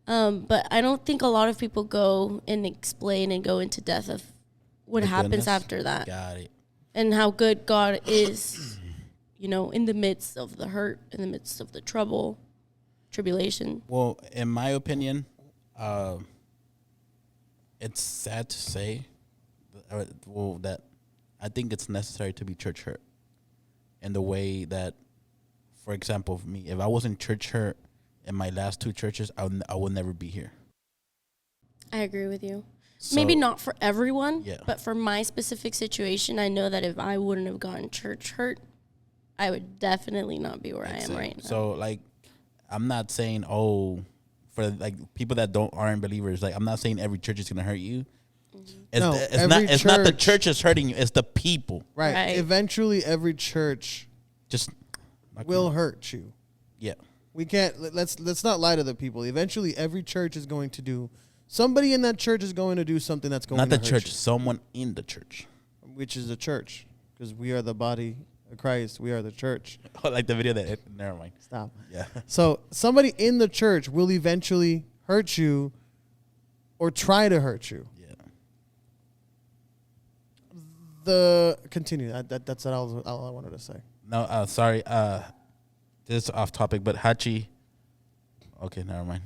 But I don't think a lot of people go and explain and go into depth of what happens after that. Got it. And how good God is, in the midst of the hurt, in the midst of the trouble, tribulation. Well, in my opinion, it's sad to say that I think it's necessary to be church hurt in the way that, for example, for me, if I wasn't church hurt in my last two churches, I would never be here. I agree with you. So, maybe not for everyone, yeah. But for my specific situation, I know that if I wouldn't have gotten church hurt, I would definitely not be where I am right now. So, I'm not saying, for people that aren't believers, I'm not saying every church is going to hurt you. Mm-hmm. It's not the church is hurting you, it's the people. Right. Eventually, every church will hurt you. Yeah. We can't, let's not lie to the people. Eventually, every church is going to do, somebody in that church is going to do something that's going to hurt you. Not the church, someone in the church. Which is the church, because we are the body of Christ. We are the church. Like the video never mind. Stop. Yeah. So somebody in the church will eventually hurt you or try to hurt you. Continue. That's all I wanted to say. No, sorry. This is off topic, but Hachi. Okay, never mind.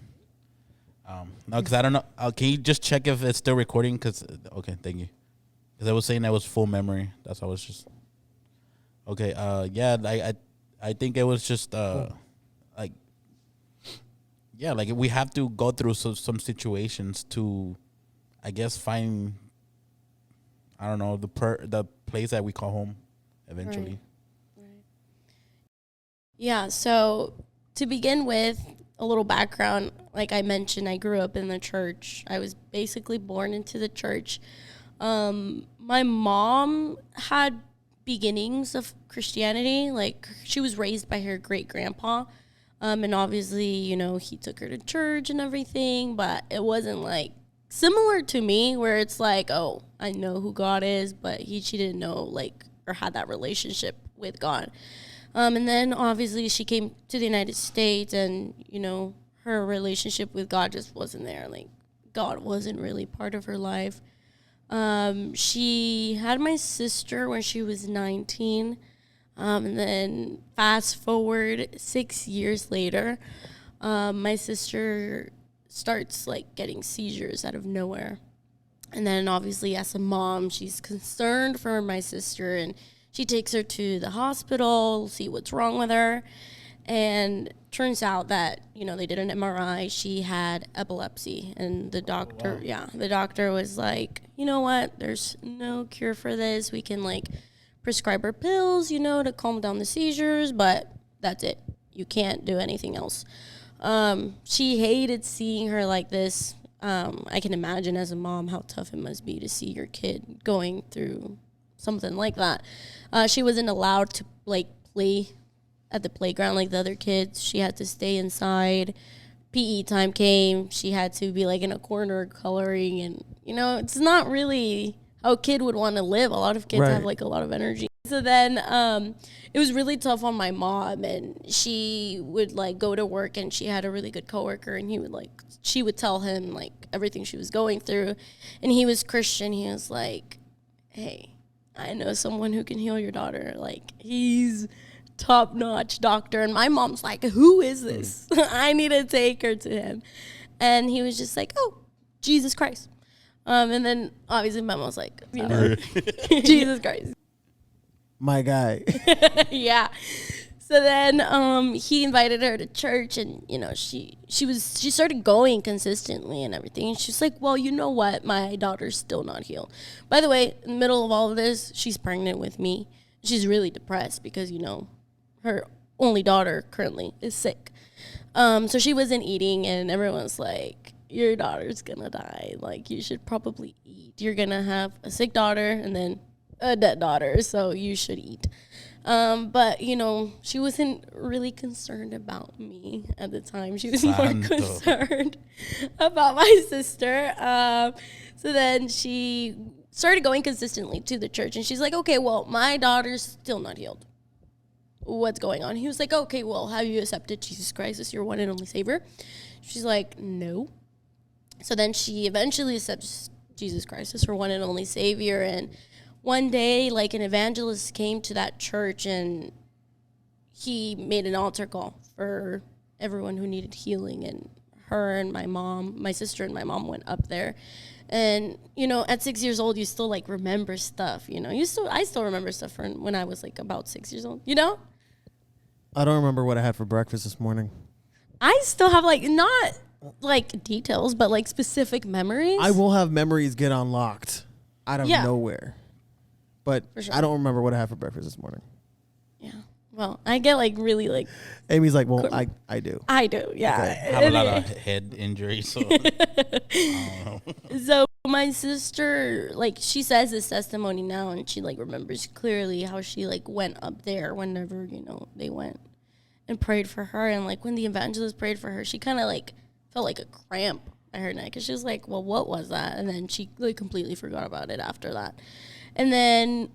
No, because I don't know. Can you just check if it's still recording? Okay, thank you. Because I was saying that was full memory. That's why I was just. Okay. Yeah. I think it was just we have to go through some situations to, I guess, find. I don't know, the place that we call home eventually. Right. Yeah, so to begin with, a little background. Like I mentioned, I grew up in the church. I was basically born into the church. My mom had beginnings of Christianity. Like she was raised by her great-grandpa. And obviously, he took her to church and everything, but it wasn't similar to me where it's oh, I know who God is, but she didn't know or had that relationship with God. And then obviously she came to the United States and, her relationship with God just wasn't there. God wasn't really part of her life. She had my sister when she was 19. And then fast forward 6 years later, my sister starts getting seizures out of nowhere. And then obviously as a mom, she's concerned for my sister and she takes her to the hospital, see what's wrong with her. And turns out that, they did an MRI. She had epilepsy. And the doctor, the doctor was like, you know what? There's no cure for this. We can prescribe her pills, to calm down the seizures, but that's it. You can't do anything else. She hated seeing her like this. I can imagine as a mom how tough it must be to see your kid going through something like that. She wasn't allowed to play at the playground like the other kids. She had to stay inside. PE time came. She had to be in a corner coloring, and it's not really how a kid would want to live. A lot of kids have a lot of energy. So then it was really tough on my mom, and she would go to work, and she had a really good coworker, and she would tell him everything she was going through, and he was Christian. He was like, hey, I know someone who can heal your daughter. He's top-notch doctor. And my mom's like, who is this? I need to take her to him. And he was just like, oh, Jesus Christ. And then obviously my mom's like, Jesus Christ. My guy. Yeah. So then he invited her to church, and you know she started going consistently and everything. And she's like, well, you know what, my daughter's still not healed. By the way, in the middle of all of this, she's pregnant with me. She's really depressed because, you know, her only daughter currently is sick. So she wasn't eating, and everyone's like, your daughter's gonna die, like you should probably eat. You're gonna have a sick daughter and then a dead daughter, so you should eat. But, you know, she wasn't really concerned about me at the time. She was more concerned about my sister. So then she started going consistently to the church. And she's like, okay, well, my daughter's still not healed. What's going on? He was like, okay, well, have you accepted Jesus Christ as your one and only Savior? She's like, no. So then she eventually accepts Jesus Christ as her one and only Savior. And one day, like, an evangelist came to that church, and he made an altar call for everyone who needed healing. And her and my sister and my mom went up there. And, you know, at 6 years old, you still, like, remember stuff, you know. I still remember stuff from when I was, like, about 6 years old, you know? I don't remember what I had for breakfast this morning. I still have, like, not, like, details, but, like, specific memories. I will have memories get unlocked out of nowhere. But sure. I don't remember what I had for breakfast this morning. Yeah. Well, I get, like, really, like... Amy's like, well, I do. I do, yeah. Okay. I have a lot of head injuries, so... I don't know. So my sister, like, she says this testimony now, and she, like, remembers clearly how she, like, went up there whenever, you know, they went and prayed for her. And, like, when the evangelist prayed for her, she kind of, like, felt like a cramp at her neck. And she was like, well, what was that? And then she, like, completely forgot about it after that. And then,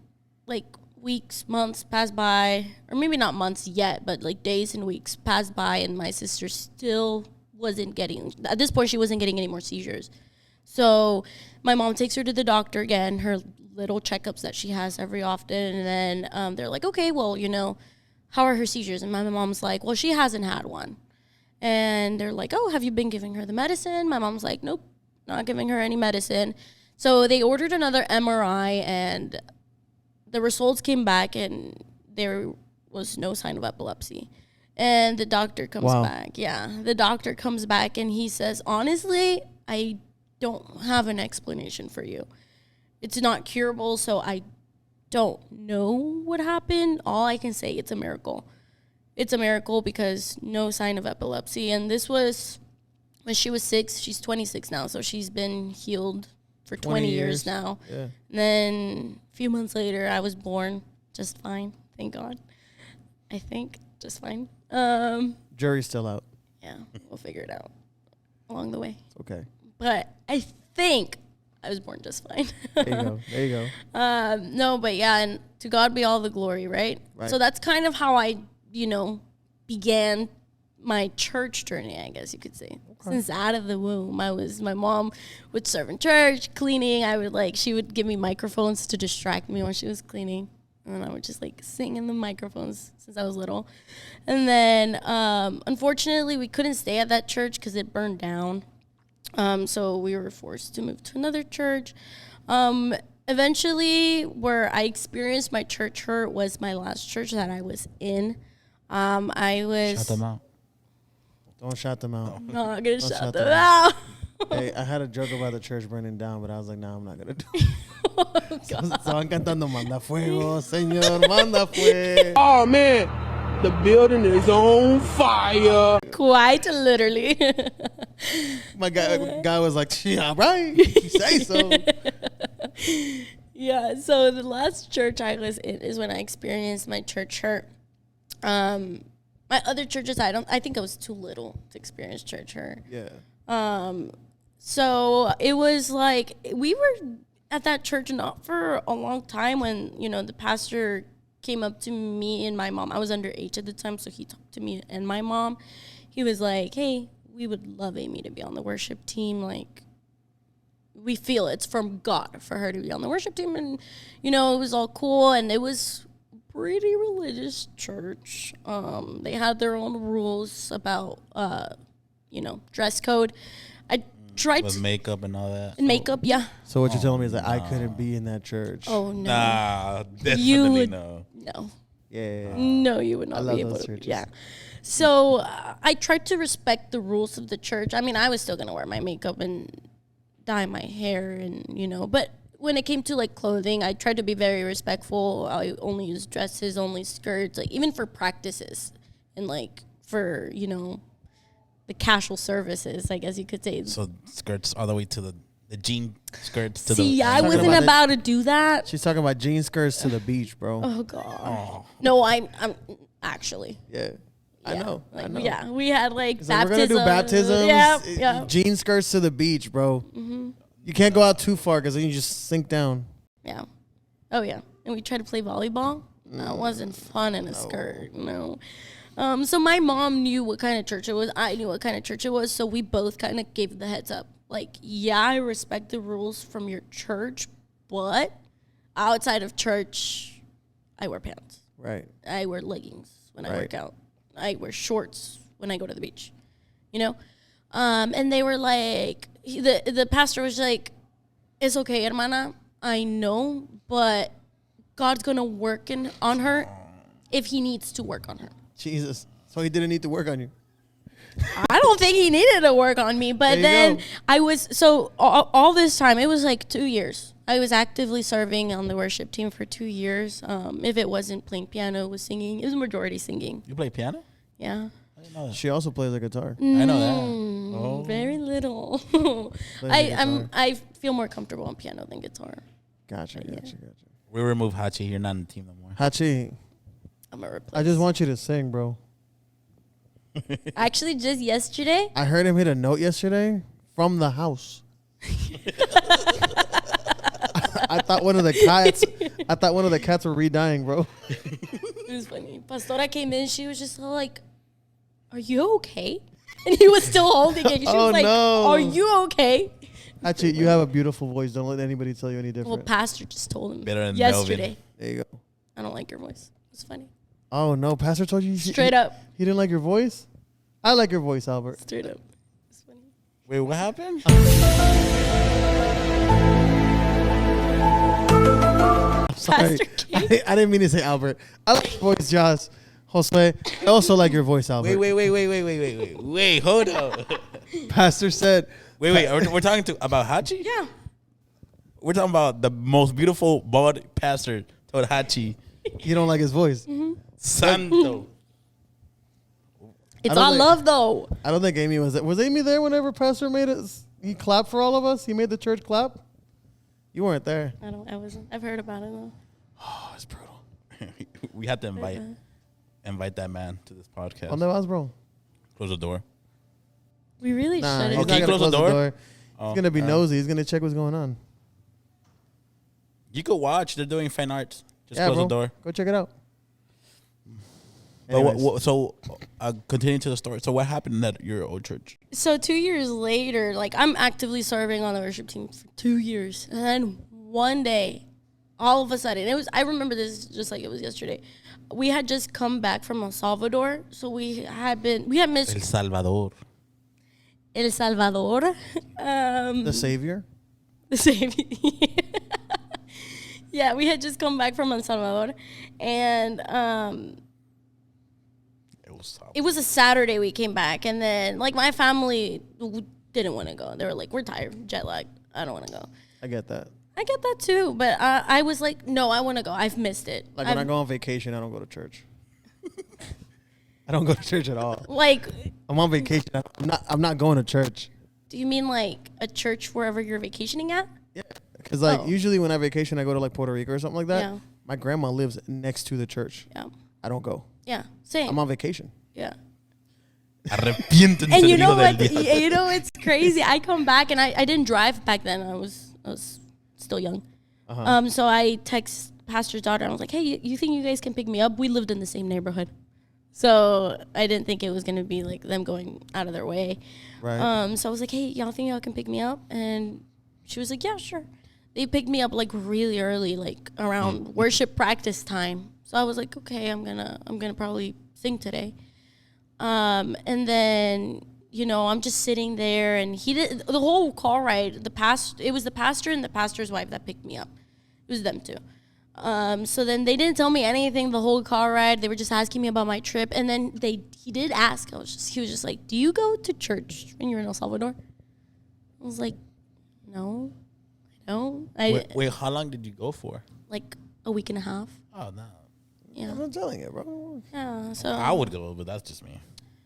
like, weeks, months passed by, or maybe not months yet, but, like, days and weeks passed by, and my sister still wasn't getting, at this point, she wasn't getting any more seizures. So my mom takes her to the doctor again, her little checkups that she has every often, and then they're like, okay, well, you know, how are her seizures? And my mom's like, well, she hasn't had one. And they're like, oh, have you been giving her the medicine? My mom's like, nope, not giving her any medicine. So they ordered another MRI, and the results came back, and there was no sign of epilepsy. And the doctor comes back. Yeah, the doctor comes back, and he says, honestly, I don't have an explanation for you. It's not curable, so I don't know what happened. All I can say, it's a miracle. It's a miracle because no sign of epilepsy. And this was when she was 6. She's 26 now, so she's been healed for 20 years now. Yeah. And then a few months later, I was born just fine. Thank God. I think just fine. Jury's still out. Yeah, we'll figure it out along the way. Okay. But I think I was born just fine. There you go. There you go. No, but yeah, and to God be all the glory, right? So that's kind of how I, you know, began my church journey, I guess you could say. Okay. Since out of the womb, my mom would serve in church, cleaning. She would give me microphones to distract me when she was cleaning. And I would just, like, sing in the microphones since I was little. And then, unfortunately, we couldn't stay at that church because it burned down. So we were forced to move to another church. Eventually, where I experienced my church hurt was my last church that I was in. Shout them out. Don't shout them out. I'm not going to shout them out. Hey, I had a joke about the church burning down, but I was like, nah, I'm not going to do it. Estaban cantando Manda Fuego, Señor, Manda Fuego. Oh, man. The building is on fire. Quite literally. My guy was like, yeah, right. You say so. Yeah, so the last church I was in is when I experienced my church hurt. My other churches, I think I was too little to experience church hurt. Yeah. So it was like, we were at that church not for a long time when, you know, the pastor came up to me and my mom. I was underage at the time, so he talked to me and my mom. He was like, hey, we would love Amy to be on the worship team. Like, we feel it's from God for her to be on the worship team. And, you know, it was all cool, and it was pretty religious church. They had their own rules about, you know, dress code. I tried with makeup and all that. And makeup, yeah. So what you're telling me is that I couldn't be in that church. Oh, no. Nah, definitely no. No. Yeah. No, you would not love be able those to. churches. Yeah. So I tried to respect the rules of the church. I mean, I was still going to wear my makeup and dye my hair and, but when it came to like clothing, I tried to be very respectful. I only use dresses, only skirts, like even for practices and like for, the casual services, I guess you could say. So skirts all the way to the jean skirts to See, the. I wasn't about to do that. She's talking about jean skirts to the beach, bro. Oh God. No, I'm actually. Yeah. I know. Like, I know. Yeah, we had like It's baptism. like, we're gonna do baptisms. Yeah. Jean skirts to the beach, bro. Mm-hmm. You can't go out too far because then you just sink down. Yeah. Oh yeah. And we tried to play volleyball. That wasn't fun in a skirt. No. So my mom knew what kind of church it was. I knew what kind of church it was. So we both kind of gave the heads up. Like, yeah, I respect the rules from your church, but outside of church, I wear pants. Right. I wear leggings when I work out. I wear shorts when I go to the beach, And they were like, the pastor was like, it's okay, hermana. I know, but God's going to work on her if he needs to work on her. Jesus. So he didn't need to work on you. I don't think he needed to work on me, but then go. I was, so all this time, it was like 2 years. I was actively serving on the worship team for 2 years. If it wasn't playing piano, it was singing. It was majority singing. You play piano? Yeah. I didn't know that. She also plays the guitar. I know that. Oh. Very little. Plays the guitar. I feel more comfortable on piano than guitar. Gotcha. We remove Hachi. You're not on the team no more. Hachi, I'm a replace. I just want you to sing, bro. Actually, just yesterday. I heard him hit a note yesterday from the house. I thought one of the cats were re-dying, bro. It was funny. Pastora came in. She was just like, "Are you okay?" And he was still holding it. She was like, no. "Are you okay?" Actually, you have a beautiful voice. Don't let anybody tell you any different. Well, Pastor just told him Better than yesterday. Melvin. There you go. I don't like your voice. It's funny. Oh, no. Pastor told you? Straight up. He didn't like your voice? I like your voice, Albert. Straight up. It's funny. Wait, what happened? Sorry. Pastor King. I didn't mean to say Albert. I like your voice, Josh. Jose, I also like your voice, Albert. Wait, hold up. Pastor said... We're talking about Hachi? Yeah. We're talking about the most beautiful bald pastor told Hachi. You don't like his voice. Santo. It's don't all think- love, though. I don't think Amy was there. Was Amy there whenever Pastor made it? He clapped for all of us? He made the church clap? You weren't there. I wasn't. I've heard about it, though. Oh, it's brutal. We had to invite that man to this podcast. ¿Dónde vas, bro? Close the door. We really Nah, shouldn't. he's Okay, not gonna close the door? He's going to be nosy. He's going to check what's going on. You could watch. They're doing fine arts. Just Yeah, close bro. the door. Go check it out. But Anyways. so, continue to the story. So what happened at your old church? So 2 years later, like I'm actively serving on the worship team for 2 years. And then one day, all of a sudden, I remember this just like it was yesterday. We had just come back from El Salvador. So we had missed El Salvador. El Salvador. The Savior? The same. Yeah, we had just come back from El Salvador. And it was a Saturday we came back. And then, like, my family didn't want to go. They were like, we're tired, jet lagged. I don't want to go. I get that. I get that too. But I was like, no, I want to go. I've missed it. Like when I go on vacation, I don't go to church. I don't go to church at all. Like, I'm on vacation. I'm not going to church. do you mean like a church wherever you're vacationing at? Yeah. Because like Oh. usually when I vacation, I go to like Puerto Rico or something like that. Yeah. My grandma lives next to the church. Yeah. I don't go. Yeah. Same. I'm on vacation. Yeah. Arrepiéntense, And you hijo know del what? diablo. You know it's crazy. I come back and I didn't drive back then. I was still young. So I text pastor's daughter. I was like, hey, you think you guys can pick me up? We lived in the same neighborhood, so I didn't think it was gonna be like them going out of their way. Right. So I was like, hey, y'all think y'all can pick me up? And she was like, yeah, sure. They picked me up like really early, like around worship practice time. So I was like, okay, I'm gonna probably sing today. And then, you know, I'm just sitting there, and he did the whole call ride. It was the pastor and the pastor's wife that picked me up. It was them two. So then they didn't tell me anything the whole car ride. They were just asking me about my trip. And then he did ask. He was just like, do you go to church when you're in El Salvador? I was like, no, I don't. Wait, how long did you go for? Like a week and a half. Oh, no. Yeah. I'm telling you, bro. Yeah. So I would go, but that's just me.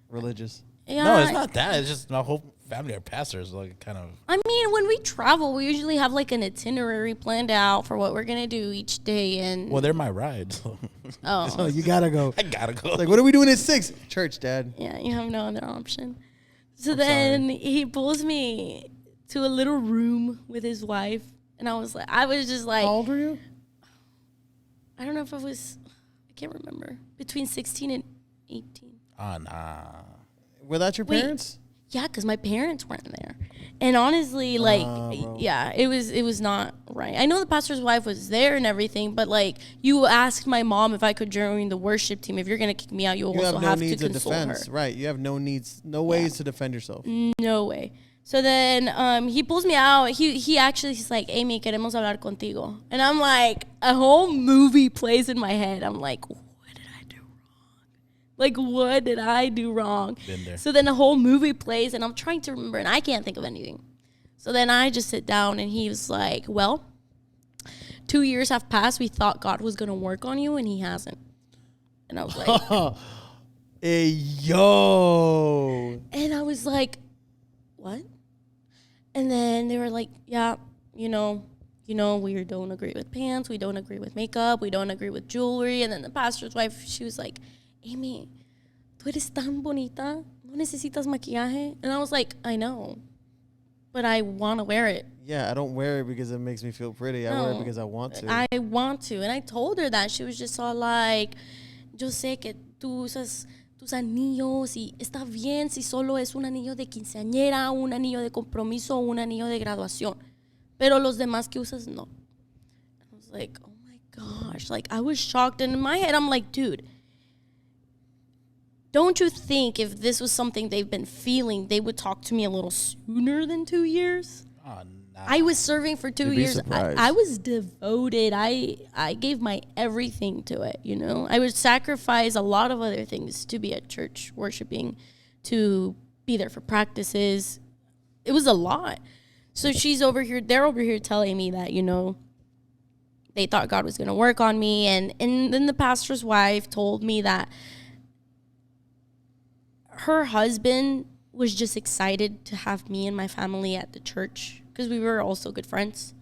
Religious. yeah, No, it's not that. It's just my whole family are pastors, like kind of. I mean, when we travel, we usually have like an itinerary planned out for what we're gonna do each day. And Well, they're my ride. So. oh, Oh, you gotta go. I gotta go. Like, what are we doing at 6? Church, Dad. yeah, you have no other option. So then he pulls me to a little room with his wife, and I was just like, How old are you? I don't know if I can't remember, between 16 and 18. Oh, nah. Without your Wait. parents? Yeah, because my parents weren't there. And honestly, like, bro. yeah, it was not right. I know the pastor's wife was there and everything, but, like, you asked my mom if I could join the worship team. If you're going to kick me out, you You also have no have to needs of console her. defense. Right. You have no needs, no ways to defend yourself. No way. So then he pulls me out. He's like, Amy, queremos hablar contigo. And I'm like, a whole movie plays in my head. I'm like, what did I do wrong? Like, what did I do wrong? Been there. So then the whole movie plays, and I'm trying to remember, and I can't think of anything. So then I just sit down, and he was like, well, 2 years have passed. We thought God was going to work on you, and he hasn't. And I was like, Hey, yo. and I was like, what? And then they were like, yeah, we don't agree with pants. We don't agree with makeup. We don't agree with jewelry. And then the pastor's wife, she was like, Amy, tú eres tan bonita. No necesitas maquillaje. And I was like, I know, but I want to wear it. Yeah, I don't wear it because it makes me feel pretty. I wear it because I want to. I want to. And I told her that. She was just all like, yo sé que tú usas tus anillos y está bien si solo es un anillo de quinceañera, un anillo de compromiso, un anillo de graduación. Pero los demás que usas, no. I was like, oh my gosh. Like, I was shocked. And in my head, I'm like, dude, don't you think if this was something they've been feeling, they would talk to me a little sooner than 2 years? Oh, nah. I was serving for 2 You'd be years. surprised. I was devoted. I gave my everything to it, I would sacrifice a lot of other things to be at church worshiping, to be there for practices. It was a lot. So they're over here telling me that, they thought God was going to work on me. And then the pastor's wife told me that her husband was just excited to have me and my family at the church because we were also good friends,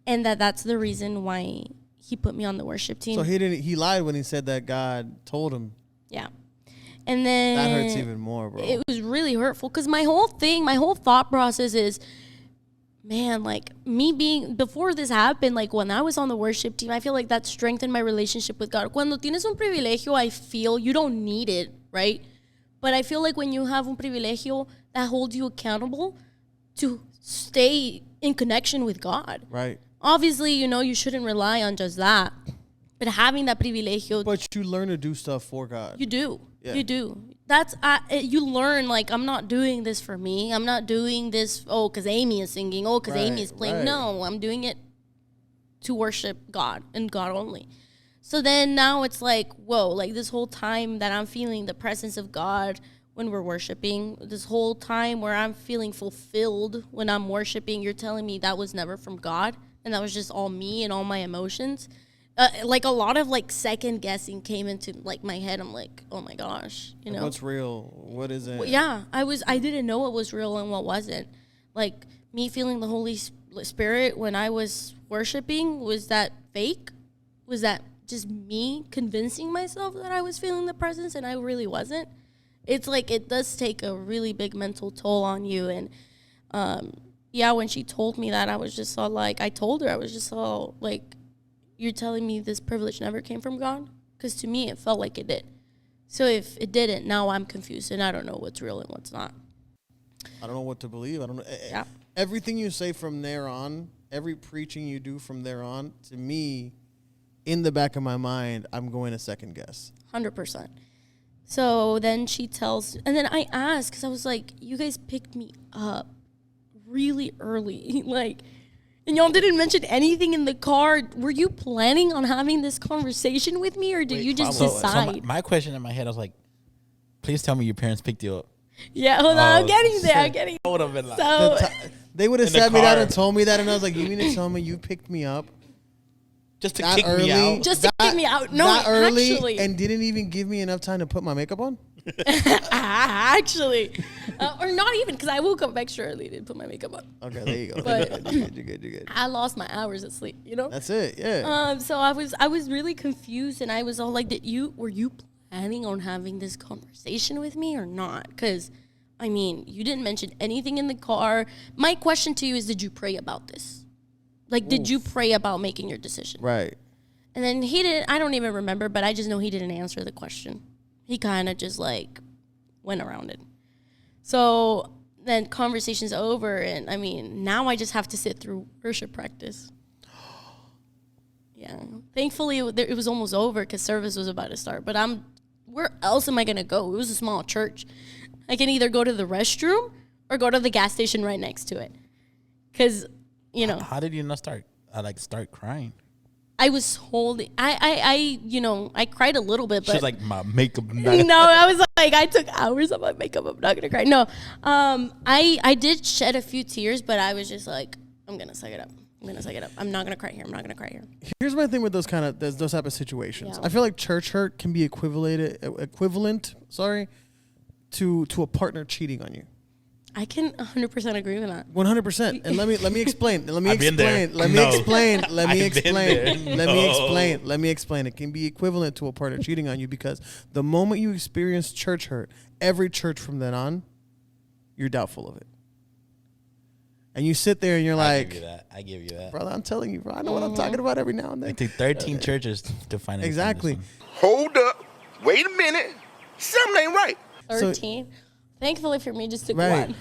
and that's the reason why he put me on the worship team. So he lied when he said that God told him. Yeah. And then That hurts even more, bro. It was really hurtful because my whole thought process is, man, like before this happened, like when I was on the worship team, I feel like that strengthened my relationship with God. Cuando tienes un privilegio, I feel you don't need it, right? But I feel like when you have un privilegio, that holds you accountable to stay in connection with God. Right. Obviously, you shouldn't rely on just that. But having that privilegio, But you learn to do stuff for God. you do. Yeah. You do. You learn, like, I'm not doing this for me. I'm not doing this, because Amy is singing. Because Right, Amy is playing. right. No, I'm doing it to worship God and God only. So then now it's like, whoa, like this whole time that I'm feeling the presence of God when we're worshiping, this whole time where I'm feeling fulfilled when I'm worshiping, you're telling me that was never from God and that was just all me and all my emotions. Like a lot of like second guessing came into like my head. I'm like, oh my gosh, Like, what's real? What isn't? Well, yeah, I didn't know what was real and what wasn't. Like me feeling the Holy Spirit when I was worshiping, was that fake? Was that just me convincing myself that I was feeling the presence and I really wasn't? It's like it does take a really big mental toll on you. And when she told me that, I was just all like, I told her, I was just all like, you're telling me this privilege never came from God? Because to me, it felt like it did. So if it didn't, now I'm confused and I don't know what's real and what's not. I don't know what to believe. I don't know. Yeah. Everything you say from there on, every preaching you do from there on, to me, in the back of my mind, I'm going to second guess. 100%. So then she tells, and then I asked, because I was like, you guys picked me up really early. Like, And y'all didn't mention anything in the car. Were you planning on having this conversation with me, or did you just decide? So my question in my head, I was like, please tell me your parents picked you up. Yeah, hold on. I'm getting there. I'm getting I would have been like, so. They would have In the sat me down car. and told me that, and I was like, "You mean to tell me you picked me up just to that kick early? me out? Just to kick me out? No, that early, actually. and didn't even give me enough time to put my makeup on." Actually, or not even, because I woke up extra early to put my makeup on. Okay, there you go. But- You're good. You're good. I lost my hours of sleep. You know. That's it. Yeah. So I was really confused, and I was all like, were you planning on having this conversation with me or not? Because, I mean, you didn't mention anything in the car. My question to you is, did you pray about this? Like, did you pray about making your decision? Right. And then he didn't. I don't even remember, but I just know he didn't answer the question. He kind of just like went around it. So then conversation's over, and I mean, now I just have to sit through worship practice. Yeah. Thankfully, it was almost over because service was about to start. But where else am I going to go? It was a small church. I can either go to the restroom or go to the gas station right next to it. Because, you know. How did you not start crying? I was holding. I cried a little bit, but She's like, my makeup. no, I was like, I took hours of my makeup. I'm not gonna cry. No, I did shed a few tears, but I was just like, I'm gonna suck it up. I'm not gonna cry here. Here's my thing with those type of situations. Yeah. I feel like church hurt can be equivalent, to a partner cheating on you. I can 100% agree with that. 100%. And let me explain. Let me I've been there. explain. Let me No. explain. Let me I've been explain. there. Let me No. explain. Let me explain. It can be equivalent to a partner cheating on you because the moment you experience church hurt, every church from then on, you're doubtful of it. And you sit there and you're I like, give you that. brother, I'm telling you, bro, I know what I'm talking about every now and then. It took 13 churches to find it. Exactly. Hold up. Wait a minute. Something ain't right. 13. Thankfully for me, just took Right. one.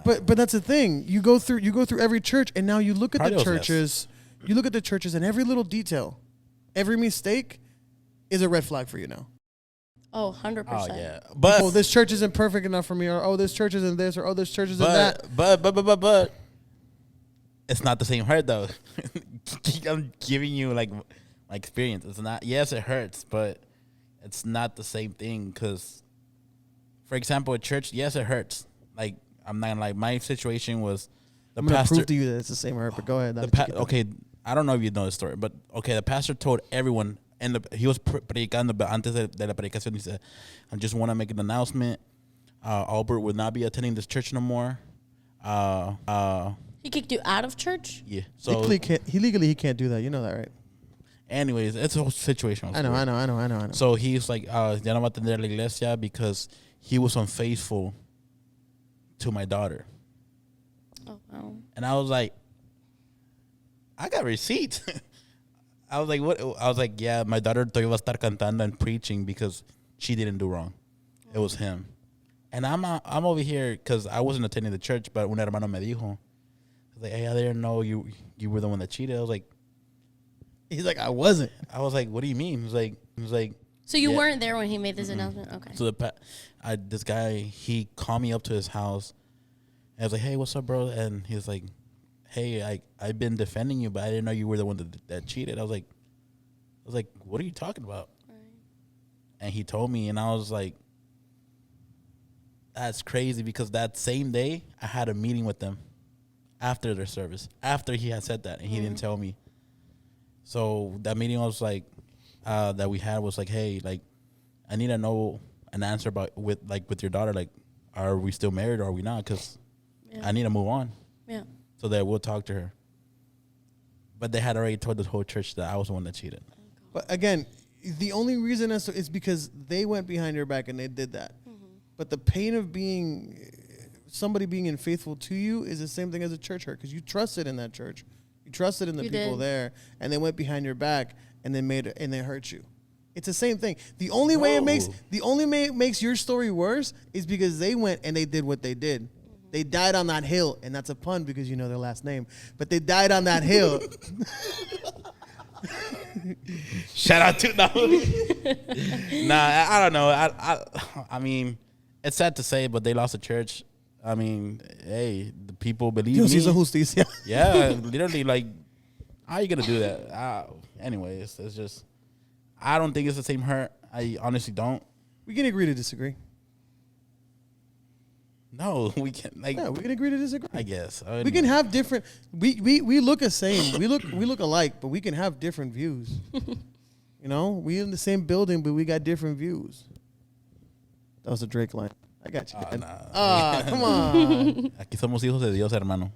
But that's the thing. You go through every church, and now you look at Probably the was churches. You look at the churches, and every little detail, every mistake, is a red flag for you now. Oh, 100%. Oh yeah, but Oh, this church isn't perfect enough for me, or oh, this church isn't this, or oh, this church isn't that. but it's not the same hurt though. I'm giving you like my experience. It's not. Yes, it hurts, but it's not the same thing. Because, for example, at church, yes, it hurts. Like I'm not like my situation was the I'm gonna pastor. prove to you that it's the same hurt. But go ahead. Okay, I don't know if you know the story, but okay, the pastor told everyone, and he was predicando antes de la predicación. He said, "I just want to make an announcement. Albert will not be attending this church no more." He kicked you out of church? Yeah. So, legally he can't do that. You know that, right? anyways, it's a whole situation. I know. So he's like, ya no va a atender la iglesia because he was unfaithful to my daughter. Oh, wow. And I was like, I got receipts. I was like, what? I was like, yeah, my daughter todavía va a estar cantando and preaching because she didn't do wrong. It was him. And I'm over here because I wasn't attending the church, but un hermano me dijo, like, hey, I didn't know you were the one that cheated. I was like, he's like, I wasn't. I was like, what do you mean? He was like, So you yeah. weren't there when he made this announcement? Okay. So this guy, he called me up to his house. And I was like, hey, what's up, bro? And he was like, hey, I've been defending you, but I didn't know you were the one that cheated. I was like, what are you talking about? Right. And he told me, and I was like, that's crazy, because that same day I had a meeting with them after their service, after he had said that, and he didn't tell me. So that meeting was like, that we had was like, hey, like, I need to know an answer about with your daughter, like, are we still married or are we not? Because I need to move on. Yeah. So that we'll talk to her. But they had already told the whole church that I was the one that cheated. But again, the only reason is because they went behind your back and they did that. Mm-hmm. But the pain of somebody being unfaithful to you is the same thing as a church hurt, because you trusted in that church, you trusted in the people there, and they went behind your back and they hurt you. It's the same thing. The only way it makes your story worse is because they went and they did what they did. They died on that hill, and that's a pun because you know their last name. But they died on that hill. Shout out to no. Nah, I don't know. I mean, it's sad to say, but they lost the church. I mean, hey, people believe Dios me. hizo justicia. Yeah, literally, like, how you gonna do that? Anyways, it's just, I don't think it's the same hurt. I honestly don't. We can agree to disagree. No, we can't. Like, Yeah, we can agree to disagree. I guess We can have different. We look the same. We look alike, but we can have different views. You know, we in the same building, but we got different views. That was a Drake line. I got you. Nah. Come on. Aquí somos hijos de Dios, hermano.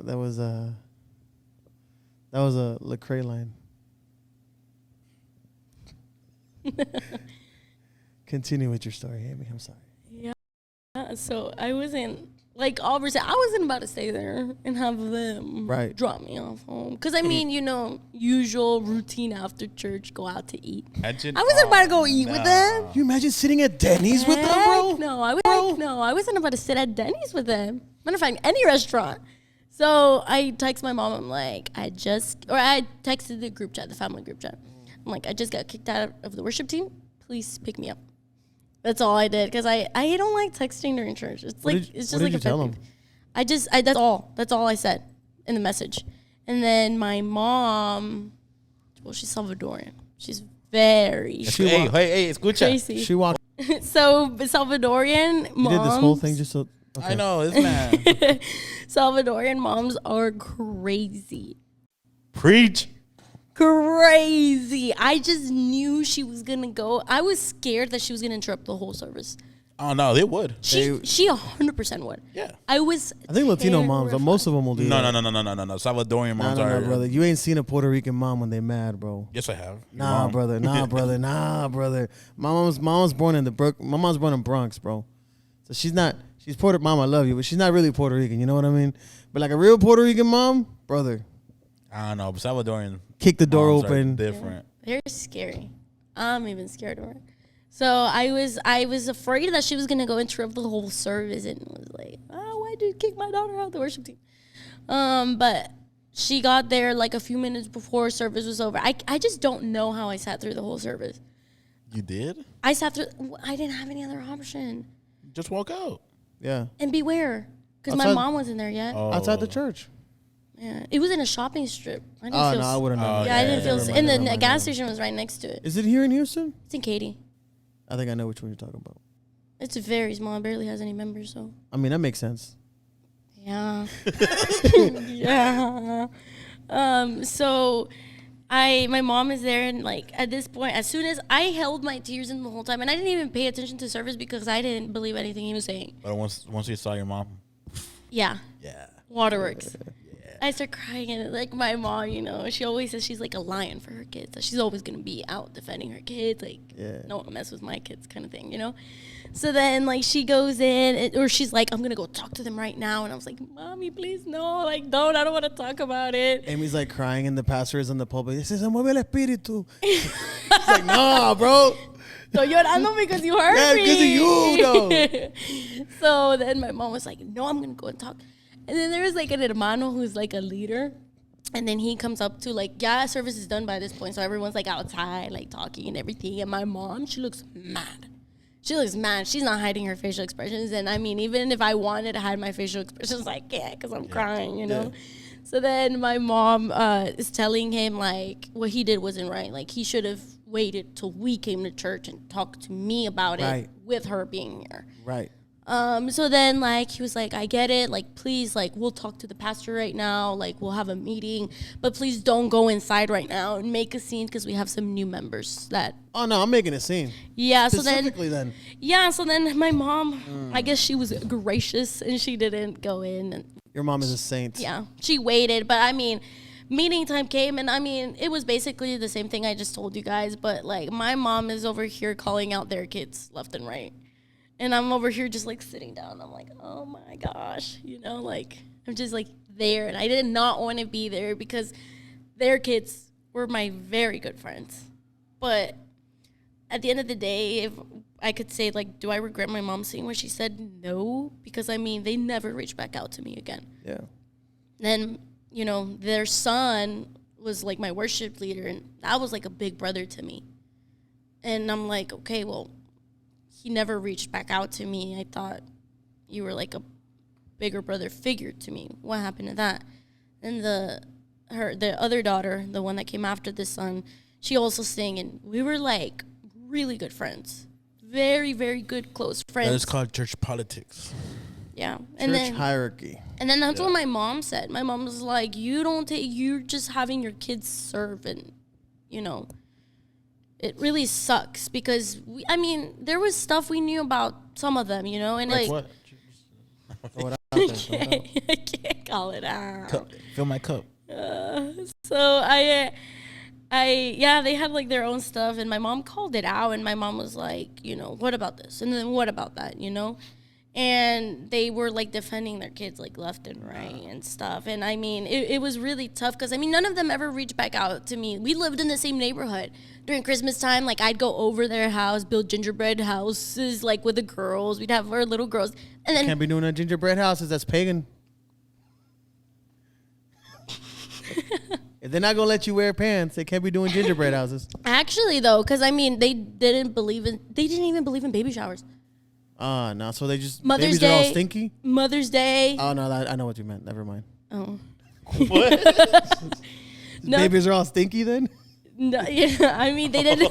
That was a Lecrae line. Continue with your story, Amy. I'm sorry. So I wasn't like obviously I wasn't about to stay there and have them drop me off home because I mean usual routine after church, go out to eat. I wasn't about to go eat with them. Can you imagine sitting at Denny's with them, bro? No, I wasn't about to sit at Denny's with them. Matter of fact, any restaurant. So I text my mom. I'm like, I texted the group chat, the family group chat. I'm like, I just got kicked out of the worship team. Please pick me up. That's all I did because I don't like texting during church. It's like it's just like what did you tell him? That's all I said in the message. And then my mom, well, she's Salvadorian. She's very hey, escucha. crazy. She walked. So Salvadorian moms. You did this whole thing just so. Okay. I know, isn't that? Salvadorian moms are crazy. Preach. Crazy. I just knew she was going to go. I was scared that she was going to interrupt the whole service. Oh, no, they would. She 100% would. Yeah. I think Latino moms, most of them will do that. No. Salvadorian moms are. No, brother. You ain't seen a Puerto Rican mom when they mad, bro. Yes, I have. Nah, brother. Nah, brother. My mom's born in Bronx, bro. So she's Mom, I love you, but she's not really Puerto Rican. You know what I mean? But like a real Puerto Rican mom, brother. I don't know, but Salvadorian. Kick the door open. Different. They're scary. I'm even scared of her. So I was afraid that she was gonna go interrupt the whole service and was like, oh, why did you kick my daughter out of the worship team? But she got there like a few minutes before service was over. I just don't know how I sat through the whole service. You did? I sat through. I didn't have any other option. Just walk out. Yeah. And beware, because my mom wasn't there yet. Oh. Outside the church. Yeah, it was in a shopping strip. I didn't No, I wouldn't know. Yeah, I didn't feel. And the gas station was right next to it. Is it here in Houston? It's in Katy. I think I know which one you're talking about. It's very small. It barely has any members, so. I mean, that makes sense. Yeah. Yeah. So my mom is there, and like at this point, as soon as I held my tears in the whole time, and I didn't even pay attention to service because I didn't believe anything he was saying. But once you saw your mom. Yeah. Yeah. Waterworks. I start crying, and like my mom, she always says she's like a lion for her kids. That she's always gonna be out defending her kids, like no one mess with my kids, kind of thing, So then like she goes in, or she's like, I'm gonna go talk to them right now, and I was like, Mommy, please no, like don't, I don't want to talk about it. Amy's like crying, and the pastor is in the pulpit. He says, "Se mueve el espíritu." She's like, "Nah, bro." So llorando because you hurt me. Yeah, because of you, though. So then my mom was like, no, I'm gonna go and talk. And then there was like an hermano who's like a leader. And then he comes up to like, service is done by this point. So everyone's like outside, like talking and everything. And my mom, she looks mad. She's not hiding her facial expressions. And I mean, even if I wanted to hide my facial expressions, I can't because I'm crying, Yeah. So then my mom is telling him like what he did wasn't right. Like he should have waited till we came to church and talked to me about it with her being here. Right. So then, like, he was like, I get it. Like, please, like, we'll talk to the pastor right now. Like, we'll have a meeting. But please don't go inside right now and make a scene because we have some new members that... Oh, no, I'm making a scene. Yeah, Specifically then. Yeah, so then my mom, I guess she was gracious and she didn't go in. And your mom is a saint. Yeah, she waited. But, I mean, meeting time came. And, I mean, it was basically the same thing I just told you guys. But, like, my mom is over here calling out their kids left and right. And I'm over here just, like, sitting down. I'm like, oh, my gosh. Like, I'm just, like, there. And I did not want to be there because their kids were my very good friends. But at the end of the day, if I could say, like, do I regret my mom saying what she said? No. Because, I mean, they never reached back out to me again. Yeah. Then, their son was, like, my worship leader. And that was, like, a big brother to me. And I'm like, okay, well, he never reached back out to me. I thought you were like a bigger brother figure to me. What happened to that? And the other daughter, the one that came after the son, she also sang, and we were like really good friends, very, very good close friends. That is called church politics. Yeah, and church hierarchy. And then that's what my mom said. My mom was like, you're just having your kids serve, and it really sucks because there was stuff we knew about some of them, and like what? I can't call it out. Fill my cup. So they had like their own stuff, and my mom called it out, and my mom was like, what about this? And then what about that, And they were like defending their kids like left and right and stuff. And it was really tough because none of them ever reached back out to me. We lived in the same neighborhood. During Christmas time, like I'd go over their house, build gingerbread houses like with the girls. We'd have our little girls. And then can't be doing a gingerbread houses. That's pagan. If they're not gonna let you wear pants, they can't be doing gingerbread houses. Actually, though, because they didn't even believe in baby showers. No. So they just Mother's babies Day, are all stinky. Mother's Day. Oh no, I know what you meant. Never mind. Oh, What? No. Babies are all stinky then. no, yeah. They didn't.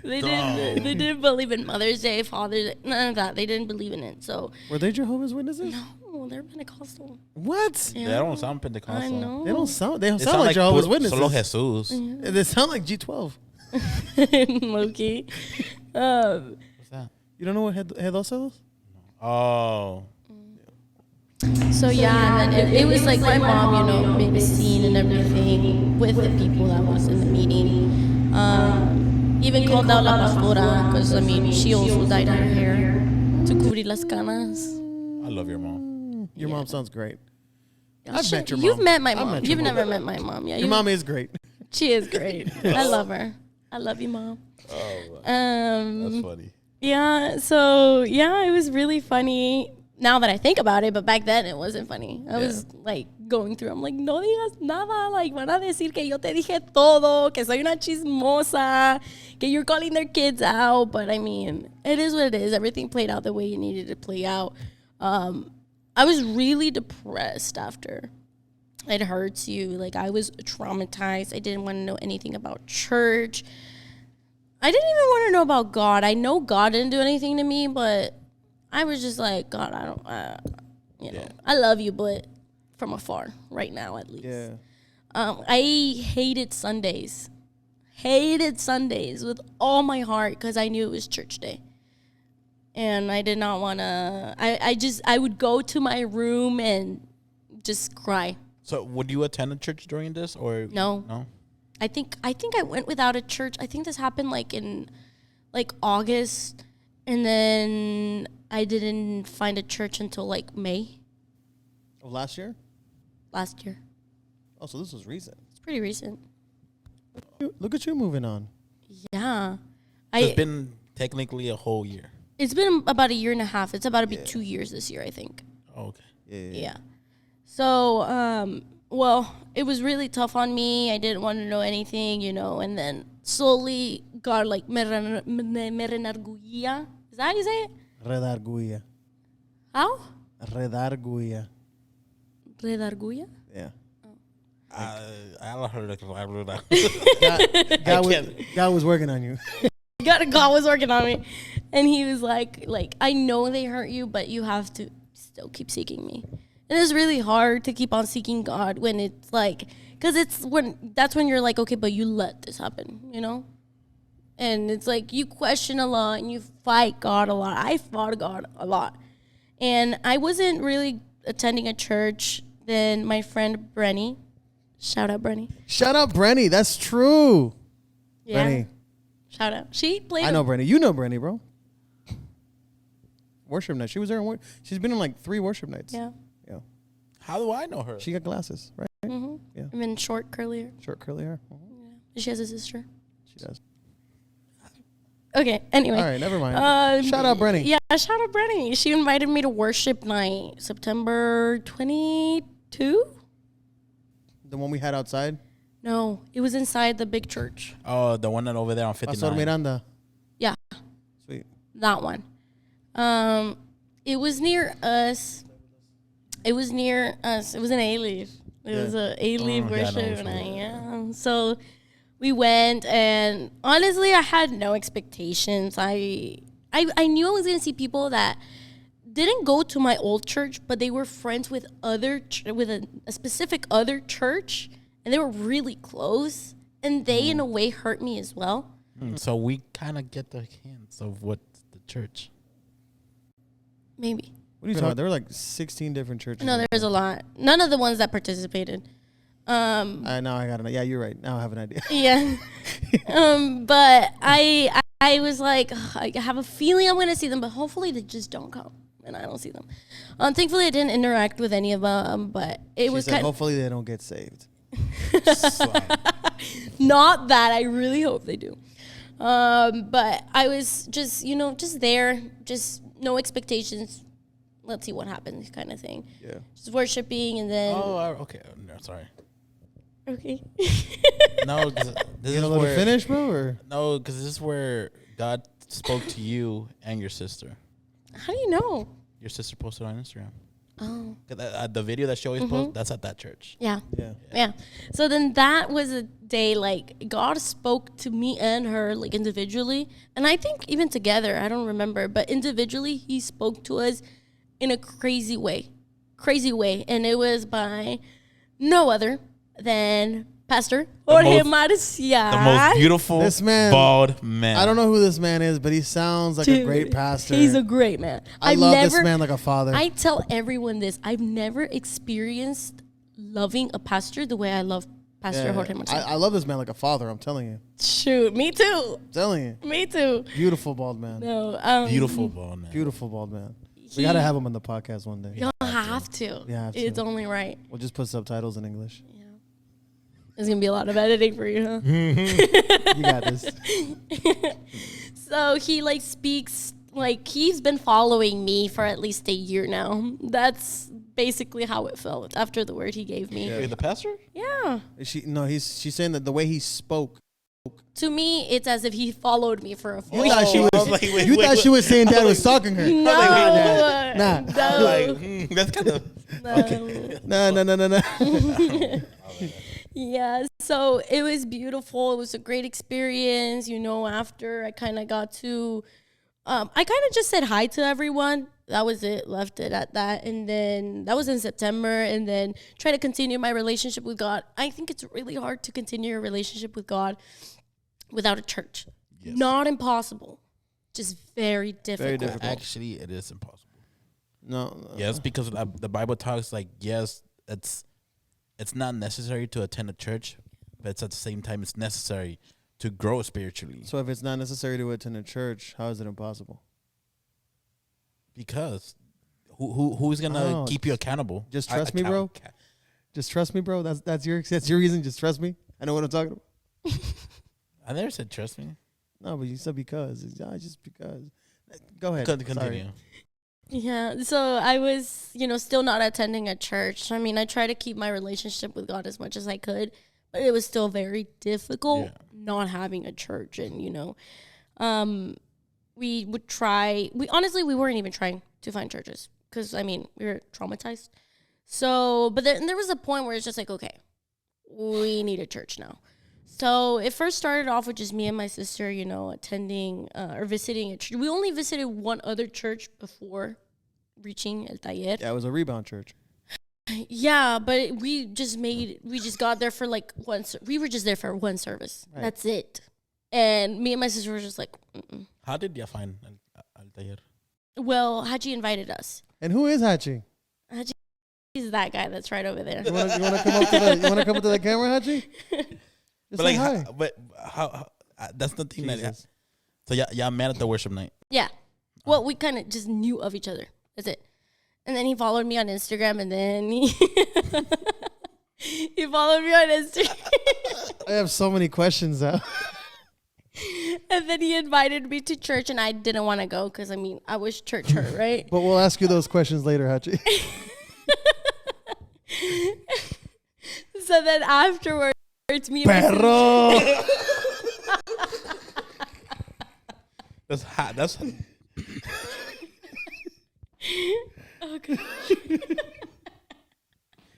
They didn't believe in Mother's Day, Father's Day, none of that. They didn't believe in it. So Were they Jehovah's Witnesses? no, they're Pentecostal. What? Yeah. They don't sound Pentecostal. I know. They don't sound. They don't sound like Jehovah's Witnesses. Solo Jesus. They sound like G12. Low-key. What's that? You don't know what Hedosos? Oh. So yeah, and then it was like my mom, made a scene and everything with the people that was in the meeting. Even called out La Pastora because she also dyed her hair to cubrir las canas. I love your mom. Your mom sounds great. I've met your mom. You've met my I've mom. met your You've mom. never met my mom. Yeah, Your mom is great. She is great. I love her. I love you, Mom. Oh, that's funny. Yeah. So yeah, it was really funny. Now that I think about it, but back then it wasn't funny. I was like going through. I'm like, no digas nada. Like, van a decir que yo te dije todo, que soy una chismosa, que you're calling their kids out. But it is what it is. Everything played out the way it needed to play out. I was really depressed after. It hurts you. Like, I was traumatized. I didn't want to know anything about church. I didn't even want to know about God. I know God didn't do anything to me, but I was just like, God, I don't, I love you, but from afar right now, at least. Yeah. I hated Sundays. Hated Sundays with all my heart because I knew it was church day. And I did not want to, I would go to my room and just cry. So would you attend a church during this or No. No? I think I went without a church. I think this happened like in like August, and then I didn't find a church until like May Oh, last year? last year. Oh, so this was recent. It's pretty recent. Look at you moving on. Yeah. It's been technically a whole year. It's been about a year and a half. It's about to be 2 years this year, I think. Oh, okay. Yeah. So, well, it was really tough on me. I didn't want to know anything, and then slowly God, like, me renarguía. Is that how you say it? Redarguya. How? Redarguya. Redarguía? Yeah. I don't heard God was working on you. God was working on me. And he was like, I know they hurt you, but you have to still keep seeking me. And it's really hard to keep on seeking God when it's like, because that's when you're like, okay, but you let this happen, And it's like you question a lot and you fight God a lot. I fought God a lot. And I wasn't really attending a church. Then my friend Brenny, shout out Brenny. Shout out Brenny. That's true. Yeah. Brenny. Shout out. She played. I know Brenny. You know Brenny, bro. Worship night. She was there. She's been in like 3 worship nights. Yeah. Yeah. How do I know her? She got glasses, right? Mm-hmm. Yeah. I'm in short curly hair. Short curly hair. Yeah. She has a sister. She does. Okay. Anyway. All right. Never mind. Shout out Brenny. Yeah. Shout out Brenny. She invited me to worship night, September 22. The one we had outside. No, it was inside the big church. Oh, the one that over there on 59. Pastor Miranda. Yeah. Sweet. That one. It was near us. It was near us. It was an A-Leaf. It was an A-Leaf worship. So we went, and honestly, I had no expectations. I knew I was going to see people that didn't go to my old church, but they were friends with a specific other church, and they were really close, and they, in a way, hurt me as well. So we kind of get the hints of what's the church. Maybe. What are you talking about? There were like 16 different churches. No, there's a lot. None of the ones that participated. I know. I got it. Yeah, you're right. Now I have an idea. Yeah. But I was like, I have a feeling I'm going to see them, but hopefully they just don't come and I don't see them. Thankfully, I didn't interact with any of them, but it was kind of... Hopefully they don't get saved. Not that. I really hope they do. But I was just, just there, just no expectations. Let's see what happens kind of thing. Yeah. Just worshiping and then... Oh, okay. No, sorry. Okay. No, this You gonna let it finish, bro? Or? No, because this is where God spoke to you and your sister. How do you know? Your sister posted on Instagram. Oh. The video that she always posts, that's at that church. Yeah. Yeah. So then that was a day, like, God spoke to me and her, like, individually. And I think even together, I don't remember. But individually, he spoke to us in a crazy way. And it was by no other than Pastor Jorge Marcia. The most beautiful bald man. I don't know who this man is, but he sounds like a great pastor. He's a great man. I love this man like a father. I tell everyone this. I've never experienced loving a pastor the way I love Pastor Jorge Marcia. I love this man like a father, I'm telling you. Shoot, me too. I'm telling you. Me too. Beautiful bald man. No, beautiful bald man. Beautiful bald man. We got to have him on the podcast one day. You have to. Yeah, it's only right. We'll just put subtitles in English. Yeah. There's going to be a lot of editing for you, huh? You got this. So he like speaks, like he's been following me for at least a year now. That's basically how it felt after the word he gave me. Yeah. You're the pastor? Yeah. She's saying that the way he spoke. To me, it's as if he followed me for a full You thought she was saying Dad was stalking her. No. Nah. No. Like, that's kind of... Okay. No. Yeah, so it was beautiful. It was a great experience. After I kind of got to, I kind of just said hi to everyone. That was it, left it at that. And then that was in September. And then try to continue my relationship with God. I think it's really hard to continue a relationship with God without a church. Yes. Not impossible, just very difficult. Very difficult. Actually, it is impossible. No. Yes, because the Bible talks like, yes, it's not necessary to attend a church, but it's at the same time it's necessary to grow spiritually. So if it's not necessary to attend a church, how is it impossible? Because who's gonna keep you accountable? Just trust me, bro. Just trust me, bro. That's your reason. Just trust me. I know what I'm talking about. I never said trust me. No, but you said because. Just because. Go ahead. Continue. Sorry. Yeah, so I was, still not attending a church. I mean, I try to keep my relationship with God as much as I could, but it was still very difficult not having a church. And, we would try. We weren't even trying to find churches because, we were traumatized. So, but then there was a point where it's just like, okay, we need a church now. So it first started off with just me and my sister, attending or visiting a church. We only visited one other church before reaching El Taller. Yeah, it was a rebound church. Yeah, but we just got there for like we were just there for one service. Right. That's it. And me and my sister were just like, mm-mm. How did you find El Taller? Well, Haji invited us. And who is Haji? Haji is that guy that's right over there. You want to come up to the camera, Haji? But like, how that's the thing that. So y'all met at the worship night. Yeah, well, we kind of just knew of each other. That's it. And then he followed me on Instagram, and then he followed me on Instagram. I have so many questions now. And then he invited me to church, and I didn't want to go because I was church hurt, right? But we'll ask you those questions later, Haji. So then afterwards. It's me. Perro. That's hot. That's Okay.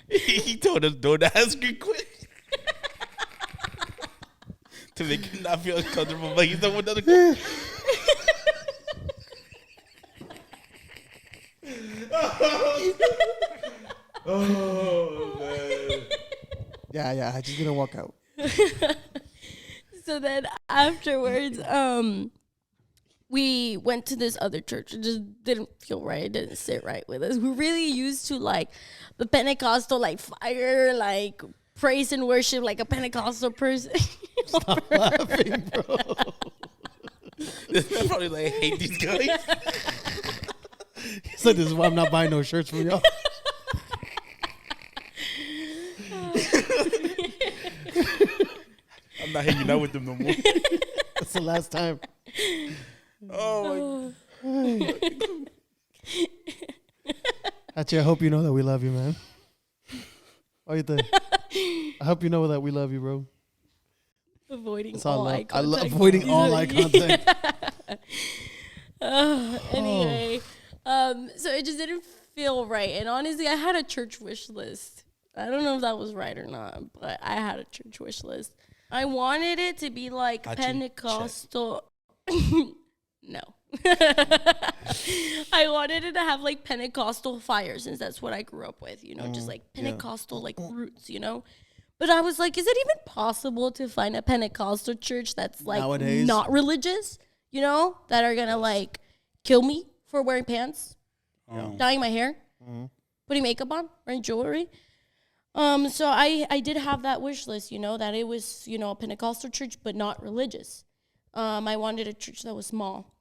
He told us don't ask her quick. To make him not feel uncomfortable, but he's the one that Oh man. Yeah. I just gonna walk out. So then afterwards, we went to this other church. It just didn't feel right. It didn't sit right with us. We're really used to like the Pentecostal, like fire, like praise and worship, like a Pentecostal person. Stop laughing, bro. They're probably like, I hate these guys. He's like, this is why I'm not buying no shirts from y'all. I'm not hanging out with them no more. That's the last time. Oh my. Hachi, I hope you know that we love you, man. What do you think? I hope you know that we love you, bro. Avoiding That's all all I eye love. contact. Avoiding all eye contact. Anyway, so it just didn't feel right. And honestly, I had a church wish list. I don't know if that was right or not, but I had a church wish list. I wanted it to be like Pentecostal. No. I wanted it to have like Pentecostal fire, since that's what I grew up with, you know, just like Pentecostal like roots, you know. But I was like, is it even possible to find a Pentecostal church that's like Nowadays? not religious, you know, that are gonna like kill me for wearing pants, dyeing my hair, putting makeup on, wearing jewelry? So I did have that wish list, you know, that it was, you know, a Pentecostal church but not religious. I wanted a church that was small.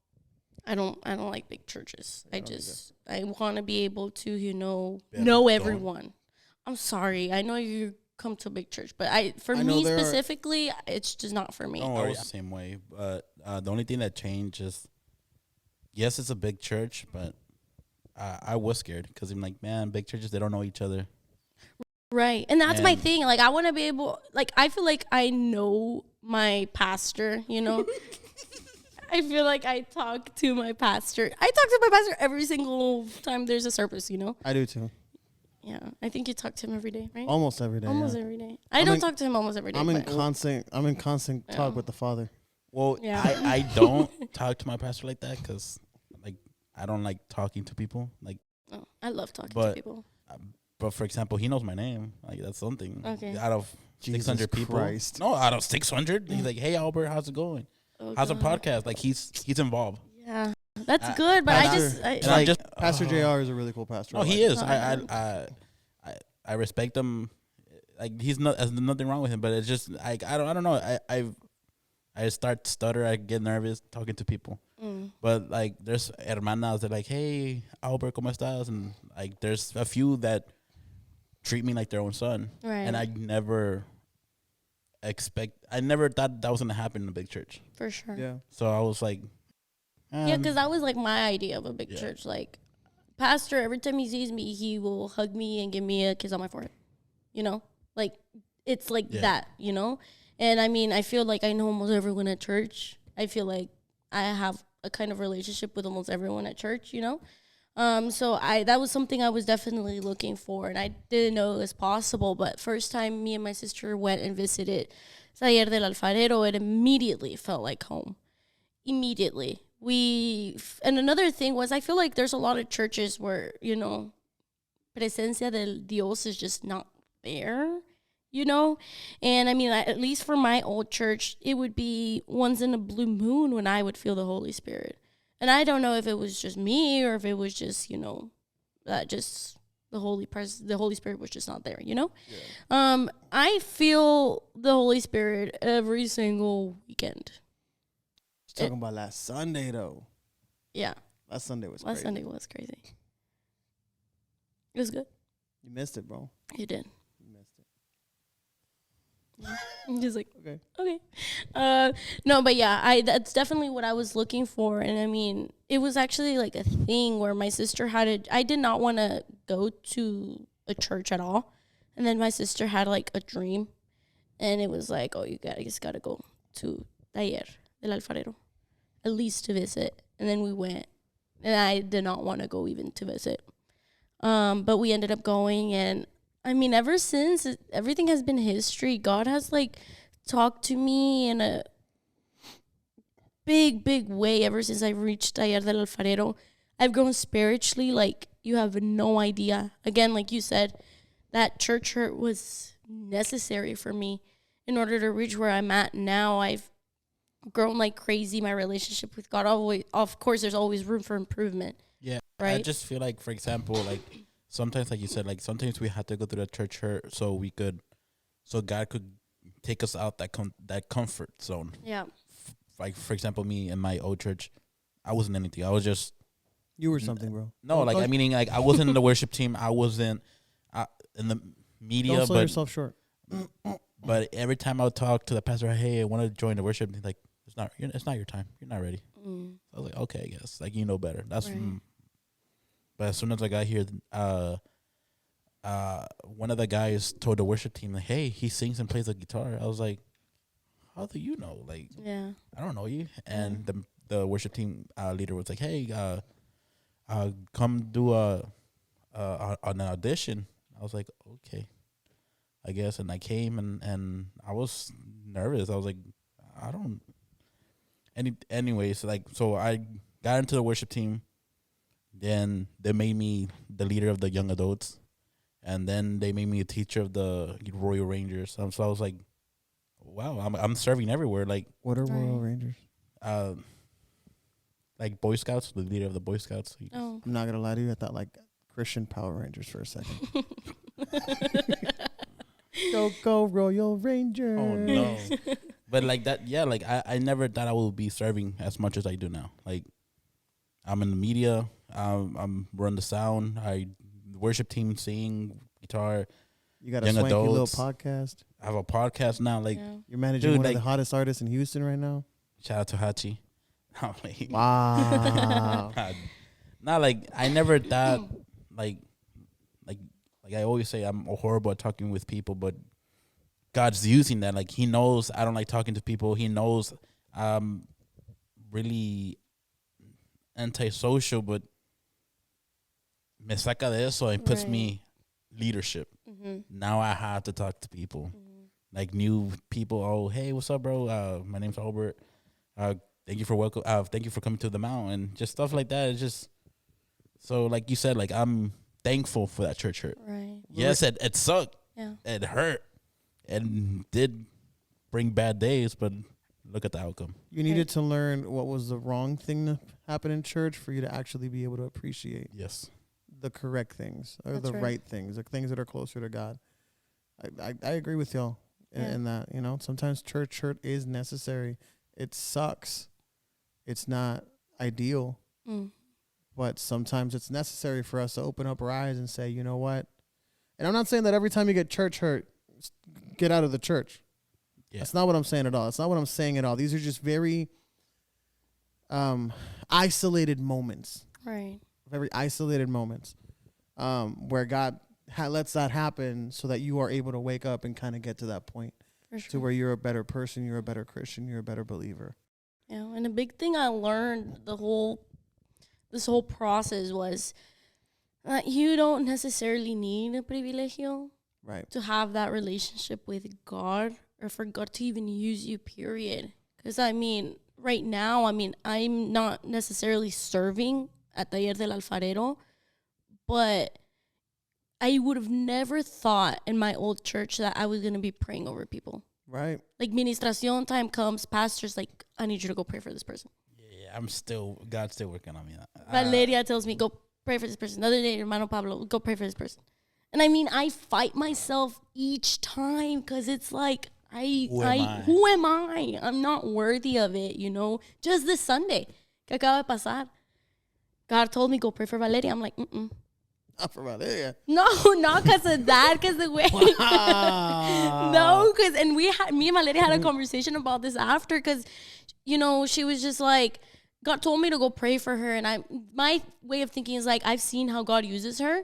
I don't like big churches. I want to be able to, you know everyone. I'm sorry. I know you come to a big church, but for me specifically, it's just not for me. Don't worry, I was the same way. But the only thing that changed is, yes, it's a big church, but I was scared because I'm like, man, big churches, they don't know each other. Right. And that's my thing. Like, I want to be able, like, I feel like I know my pastor, you know? I feel like I talk to my pastor. I talk to my pastor every single time there's a service, you know? I do too. Yeah. I think you talk to him every day, right? Almost every day. Almost every day. I don't talk to him almost every day. I'm in constant talk with the Father. Well, Yeah. I don't talk to my pastor like that because, like, I don't like talking to people. Like, I love talking to people. But for example, he knows my name. Like, that's something. Okay. Out of 600 people. Christ. No, out of 600. He's like, hey, Albert, how's it going? How's the podcast? Like, he's involved. Yeah. That's good, but Pastor JR is a really cool pastor. No, he is. I respect him. Like, there's nothing wrong with him, but it's just, like, I don't know. I start to stutter. I get nervous talking to people. But, like, there's hermanas that are like, hey, Albert, ¿cómo estás? And, like, there's a few that treat me like their own son. Right. And I never thought that was going to happen in a big church. For sure. Yeah. So I was like, Yeah, because that was like my idea of a big church. Like, pastor, every time he sees me, he will hug me and give me a kiss on my forehead. You know? Like, it's like that, you know? And I mean, I feel like I know almost everyone at church. I feel like I have a kind of relationship with almost everyone at church, you know? So that was something I was definitely looking for, and I didn't know it was possible. But first time me and my sister went and visited Taller del Alfarero, it immediately felt like home. Immediately. And another thing was, I feel like there's a lot of churches where, you know, presencia del Dios is just not there, you know? And I mean, at least for my old church, it would be once in a blue moon when I would feel the Holy Spirit. And I don't know if it was just me or if it was just, you know, that just the Holy Spirit was just not there, you know? Yeah. I feel the Holy Spirit every single weekend. Talking about last Sunday though. Yeah. Last Sunday was crazy. It was good. You missed it, bro. You did. You missed it. I'm just like, okay. No, but yeah, that's definitely what I was looking for. And I mean, it was actually like a thing where my sister I did not want to go to a church at all. And then my sister had like a dream, and it was like, oh, you just got to go to Taller del Alfarero, at least to visit. And then we went, and I did not want to go even to visit. But we ended up going, and I mean, ever since, everything has been history. God has like talked to me in a big way ever since I reached Taller del Alfarero. I've grown spiritually like you have no idea. Again, like you said, that church hurt was necessary for me in order to reach where I'm at now. I've grown like crazy. My relationship with God, always, of course, there's always room for improvement. Yeah, right. I just feel like, for example, like sometimes, like you said, like sometimes we had to go through the church hurt so God could take us out that comfort zone. Yeah. Like, for example, me in my old church, I wasn't anything. I was just. You were something, bro. No, like, I mean, like, I wasn't in the worship team. I wasn't in the media. Don't sell yourself short. But every time I would talk to the pastor, hey, I want to join the worship, he's like, it's not your time. You're not ready. I was like, okay, I guess. Like, you know better. That's. Right. But as soon as I got here, one of the guys told the worship team, like, hey, he sings and plays the guitar. I was like, how do you know? Like, Yeah. I don't know you. And the worship team leader was like, hey, come do an audition. I was like, okay, I guess. And I came and I was nervous. I was like, I don't. Anyways, like, so I got into the worship team. Then they made me the leader of the young adults, and then they made me a teacher of the Royal Rangers. So I was like, wow, I'm serving everywhere. Like, What are Royal Rangers? Like Boy Scouts, the leader of the Boy Scouts. Oh. I'm not gonna lie to you. I thought like Christian Power Rangers for a second. Go Royal Rangers. Oh no. But like that, yeah, like I never thought I would be serving as much as I do now. Like, I'm in the media, I'm run the sound, the worship team, sing, guitar. You got a young swanky little adults. podcast. I have a podcast now. Like, You're managing Dude, one like- of the hottest artists in Houston right now. shout out to Hachi. I'm like, Wow. not like I never thought like I always say I'm horrible at talking with people, but God's using that. Like, He knows I don't like talking to people. He knows I'm really antisocial, but me saca de eso and puts Right. me leadership. Now I have to talk to people, like new people. Oh, hey, what's up, bro? My name's Albert. Thank you for welcome. Thank you for coming to the mountain. Just stuff like that. It's just so, like you said, like, I'm thankful for that church hurt. Right. Yes, it sucked. Yeah. It hurt, and did bring bad days. But look at the outcome. You needed to learn what was the wrong thing to happen in church for you to actually be able to appreciate Yes. the correct things or That's the right. right things, the things that are closer to God. I agree with y'all in that, you know, sometimes church hurt is necessary. It sucks. It's not ideal, but sometimes it's necessary for us to open up our eyes and say, you know what? And I'm not saying that every time you get church hurt, get out of the church. Yeah. That's not what I'm saying at all. That's not what I'm saying at all. These are just very isolated moments. Right. Very isolated moments where God lets that happen so that you are able to wake up and kind of get to that point For sure. to where you're a better person, you're a better Christian, you're a better believer. Yeah, and a big thing I learned this whole process was that you don't necessarily need a privilegio Right. to have that relationship with God or for God to even use you, period. Because, I mean, right now, I'm not necessarily serving at Taller del Alfarero, but I would have never thought in my old church that I was going to be praying over people. Right. Like, ministración time comes, pastor's like, I need you to go pray for this person. Yeah, God's still working on me. Valeria tells me, go pray for this person. The other day, hermano Pablo, go pray for this person. And I mean, I fight myself each time because it's like, who am I? I'm not worthy of it, you know? Just this Sunday, que acaba de pasar, God told me, go pray for Valeria. I'm like, Not for Valeria. No, not because of that, because the way. No, because, and me and Valeria had a conversation about this after, because, you know, she was just like, God told me to go pray for her. And my way of thinking is like, I've seen how God uses her.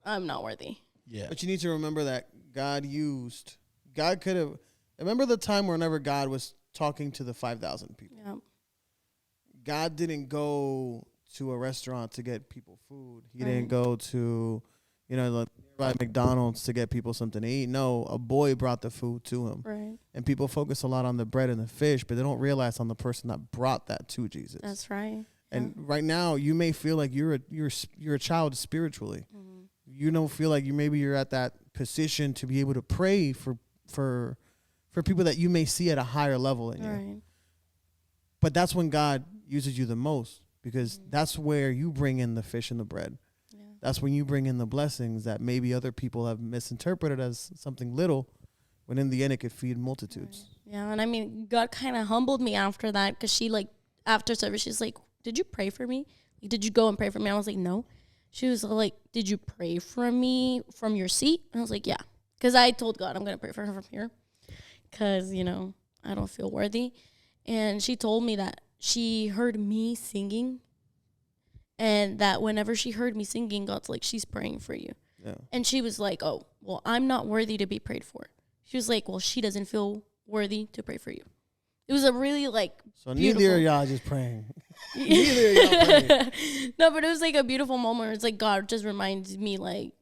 I'm not worthy. Yeah. But you need to remember that God could have, remember the time whenever God was talking to the 5,000 people. Yeah. God didn't go to a restaurant to get people food. He didn't go to, nearby McDonald's to get people something to eat. No, a boy brought the food to him. Right. And people focus a lot on the bread and the fish, but they don't realize on the person that brought that to Jesus. That's right. And right now, you may feel like you're a child spiritually. You don't feel like you're at that position to be able to pray for people that you may see at a higher level in you. Right. But that's when God uses you the most, because that's where you bring in the fish and the bread. Yeah. That's when you bring in the blessings that maybe other people have misinterpreted as something little, when in the end it could feed multitudes. Right. Yeah, and I mean, God kind of humbled me after that, because she, like, after service, she's like, did you pray for me? Like, did you go and pray for me? I was like, no. She was like, did you pray for me from your seat? And I was like, yeah. Because I told God I'm going to pray for her from here, because, I don't feel worthy. And she told me that she heard me singing, and that whenever she heard me singing, God's like, she's praying for you. Yeah. And she was like, oh, well, I'm not worthy to be prayed for. She was like, well, she doesn't feel worthy to pray for you. It was a really, like, so beautiful. Neither of y'all just praying. Neither of y'all praying. No, but it was like a beautiful moment where it's like God just reminds me, like,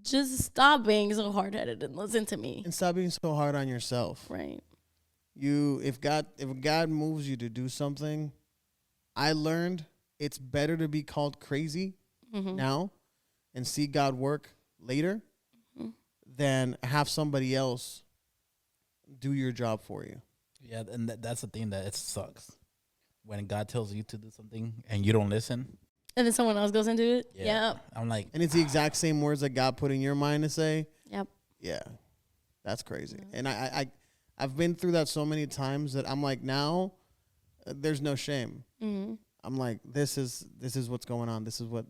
just stop being so hard-headed and listen to me. And stop being so hard on yourself. Right. If God moves you to do something, I learned it's better to be called crazy now and see God work later than have somebody else do your job for you. Yeah, and that's the thing, that it sucks when God tells you to do something and you don't listen. And then someone else goes and do it. Yeah. I'm like, and it's the exact same words that God put in your mind to say. Yep. Yeah, that's crazy. And I've been through that so many times that I'm like, now there's no shame. I'm like, this is what's going on. This is what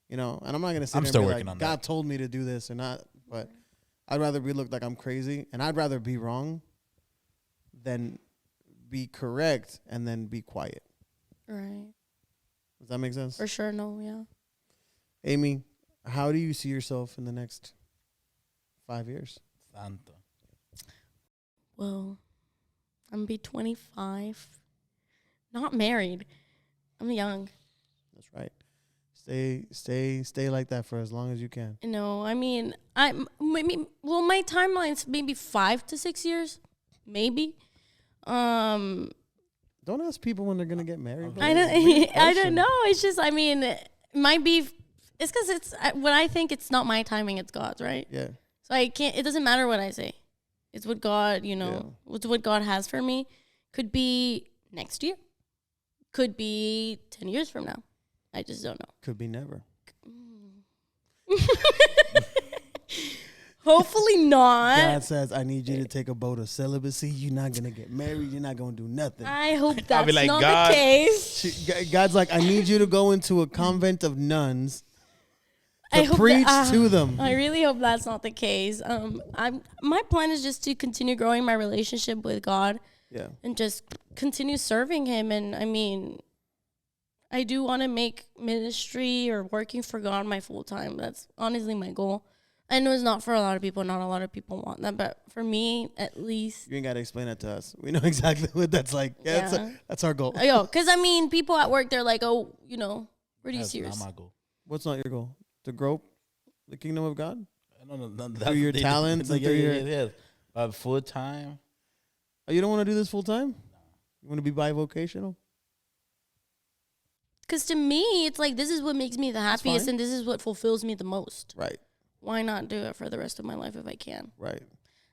and I'm not gonna sit there and be like, God told me to do this or not, but I'd rather be looked like I'm crazy, and I'd rather be wrong than be correct and then be quiet. Right. Does that make sense? For sure. No. Yeah. Amy, how do you see yourself in the next 5 years? Santo. Well, I'm gonna be 25. Not married. I'm young. That's right. Stay like that for as long as you can. No, I mean, my timeline's maybe 5 to 6 years, maybe. Don't ask people when they're gonna get married. I don't know. It's just, I mean, it might be. It's because it's when I think it's not my timing, it's God's, right? Yeah. So I can't. It doesn't matter what I say. It's what God, it's what God has for me. Could be next year. Could be 10 years from now. I just don't know. Could be never. Hopefully not. God says, I need you to take a vow of celibacy. You're not going to get married. You're not going to do nothing. I hope that's like, not God. the case. God's like, I need you to go into a convent of nuns I to hope preach to them. I really hope that's not the case. My plan is just to continue growing my relationship with God. Yeah. And just continue serving him. And I mean, I do want to make ministry or working for God my full time. That's honestly my goal. I know it's not for a lot of people. Not a lot of people want that. But for me, at least. You ain't got to explain that to us. We know exactly what that's like. Yeah. That's our goal. Because, I mean, people at work, they're like, oh, where do you see yourself? Not my goal. What's not your goal? To grow the kingdom of God? No, through your talents? Like, yeah. Full time. Oh, you don't want to do this full time? No. You want to be bivocational? Because to me, it's like, this is what makes me the happiest, and this is what fulfills me the most. Right. Why not do it for the rest of my life if I can? Right.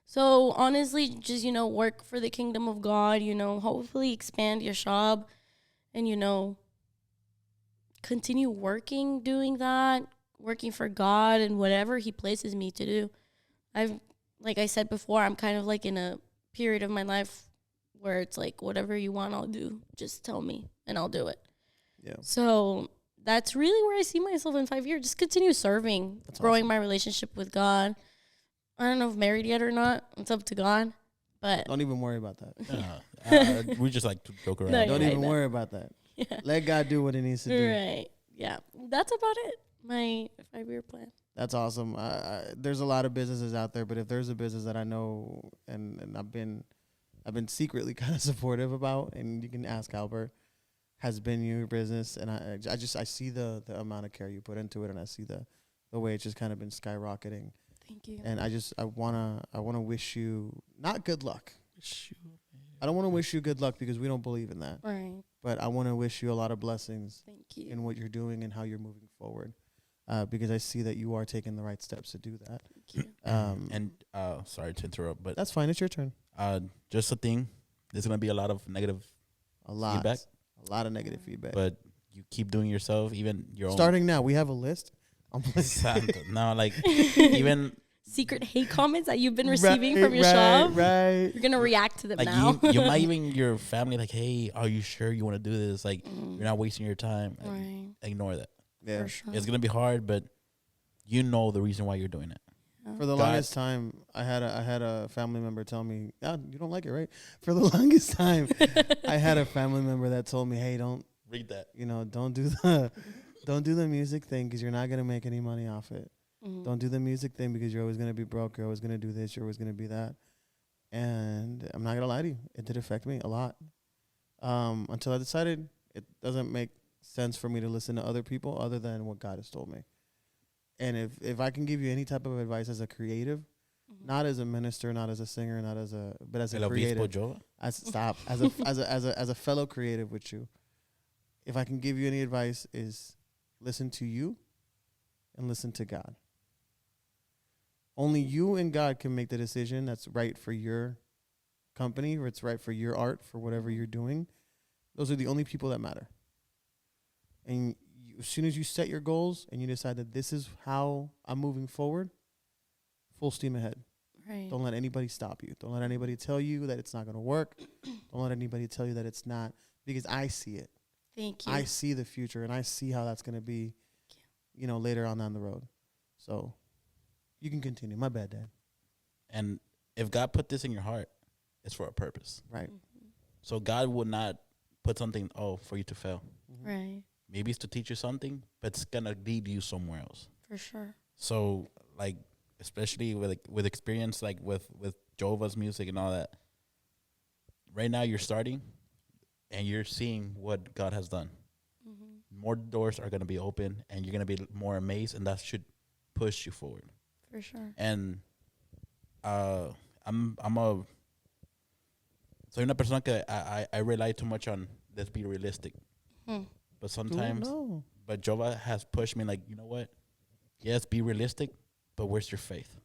So, honestly, just, work for the kingdom of God, hopefully expand YASHAB and, continue doing that, working for God and whatever he places me to do. Like I said before, I'm kind of like in a period of my life where it's like, whatever you want, I'll do. Just tell me and I'll do it. Yeah. So that's really where I see myself in 5 years. Just continue serving, growing my relationship with God. I don't know if married yet or not. It's up to God. But don't even worry about that. We just like to joke around. No, don't even worry about that. Yeah. Let God do what he needs to do. Right. Yeah. That's about it. My 5-year plan. That's awesome. There's a lot of businesses out there, but if there's a business that I know and I've been secretly kind of supportive about, and you can ask Albert, has been your business, and I see the amount of care you put into it, and I see the way it's just kind of been skyrocketing. Thank you. And I wanna wish you not good luck. I don't want to wish you good luck because we don't believe in that. Right. But I want to wish you a lot of blessings. Thank you. In what you're doing and how you're moving forward, because I see that you are taking the right steps to do that. Thank you. And sorry to interrupt, but That's fine. It's your turn. just a thing. There's gonna be a lot of negative feedback. A lot of negative feedback. But you keep doing yourself, even your own. Starting now, we have a list. No, like even Secret hate comments that you've been receiving from your shop. Right. You're gonna react to them like now. you might even your family like, hey, are you sure you want to do this? Like you're not wasting your time. Like, Right. ignore that. Yeah. For sure. It's gonna be hard, but you know the reason why you're doing it. For the God. longest time, I had a family member tell me, "Oh, you don't like it, right?" For the longest time, I had a family member that told me, "Hey, don't Read that. don't do the music thing because you're not gonna make any money off it. Don't do the music thing because you're always gonna be broke. You're always gonna do this. You're always gonna be that." And I'm not gonna lie to you, it did affect me a lot. Until I decided it doesn't make sense for me to listen to other people other than what God has told me. And if I can give you any type of advice as a creative, not as a minister, not as a singer, but as a El creative, Obispo Jova? as a fellow creative with you, if I can give you any advice, is listen to you and listen to God. Only you and God can make the decision that's right for your company, or it's right for your art, for whatever you're doing. Those are the only people that matter. And as soon as you set your goals and you decide that this is how I'm moving forward, full steam ahead. Right. Don't let anybody stop you. Don't let anybody tell you that it's not going to work. Don't let anybody tell you that it's not, because I see it. Thank you. I see the future, and I see how that's going to be, later on down the road. So you can continue. My bad, Dad. And if God put this in your heart, it's for a purpose. Right. So God would not put something, for you to fail. Right. Maybe it's to teach you something, but it's going to lead you somewhere else. For sure. So, like, especially with experience, like with JOVA's music and all that, right now you're starting and you're seeing what God has done. More doors are going to be open and you're going to be more amazed, and that should push you forward. For sure. And soy una persona que I rely too much on, let's be realistic. But sometimes, but Jova has pushed me like, you know what? Yes, be realistic, but where's your faith?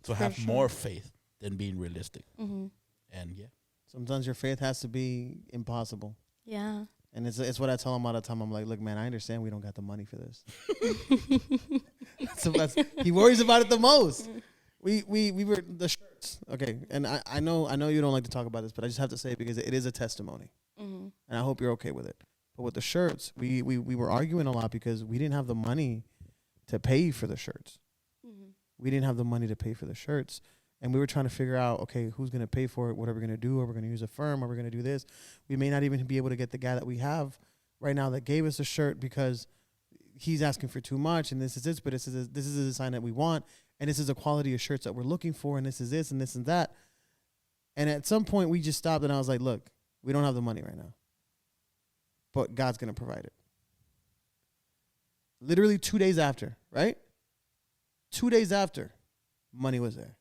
So have more faith than being realistic. And yeah. Sometimes your faith has to be impossible. Yeah. And it's what I tell him all the time. I'm like, look, man, I understand we don't got the money for this. He worries about it the most. We were the shirts. Okay. And I know you don't like to talk about this, but I just have to say it because it is a testimony. And I hope you're okay with it. But with the shirts, we were arguing a lot because we didn't have the money to pay for the shirts. We didn't have the money to pay for the shirts. And we were trying to figure out, okay, who's going to pay for it? What are we going to do? Are we going to use a firm? Are we going to do this? We may not even be able to get the guy that we have right now that gave us a shirt because he's asking for too much. And this is this, but this is a design that we want. And this is a quality of shirts that we're looking for. And this is this and this and that. And at some point we just stopped and I was like, look, we don't have the money right now, but God's going to provide it. Literally 2 days after, right? 2 days after, money was there.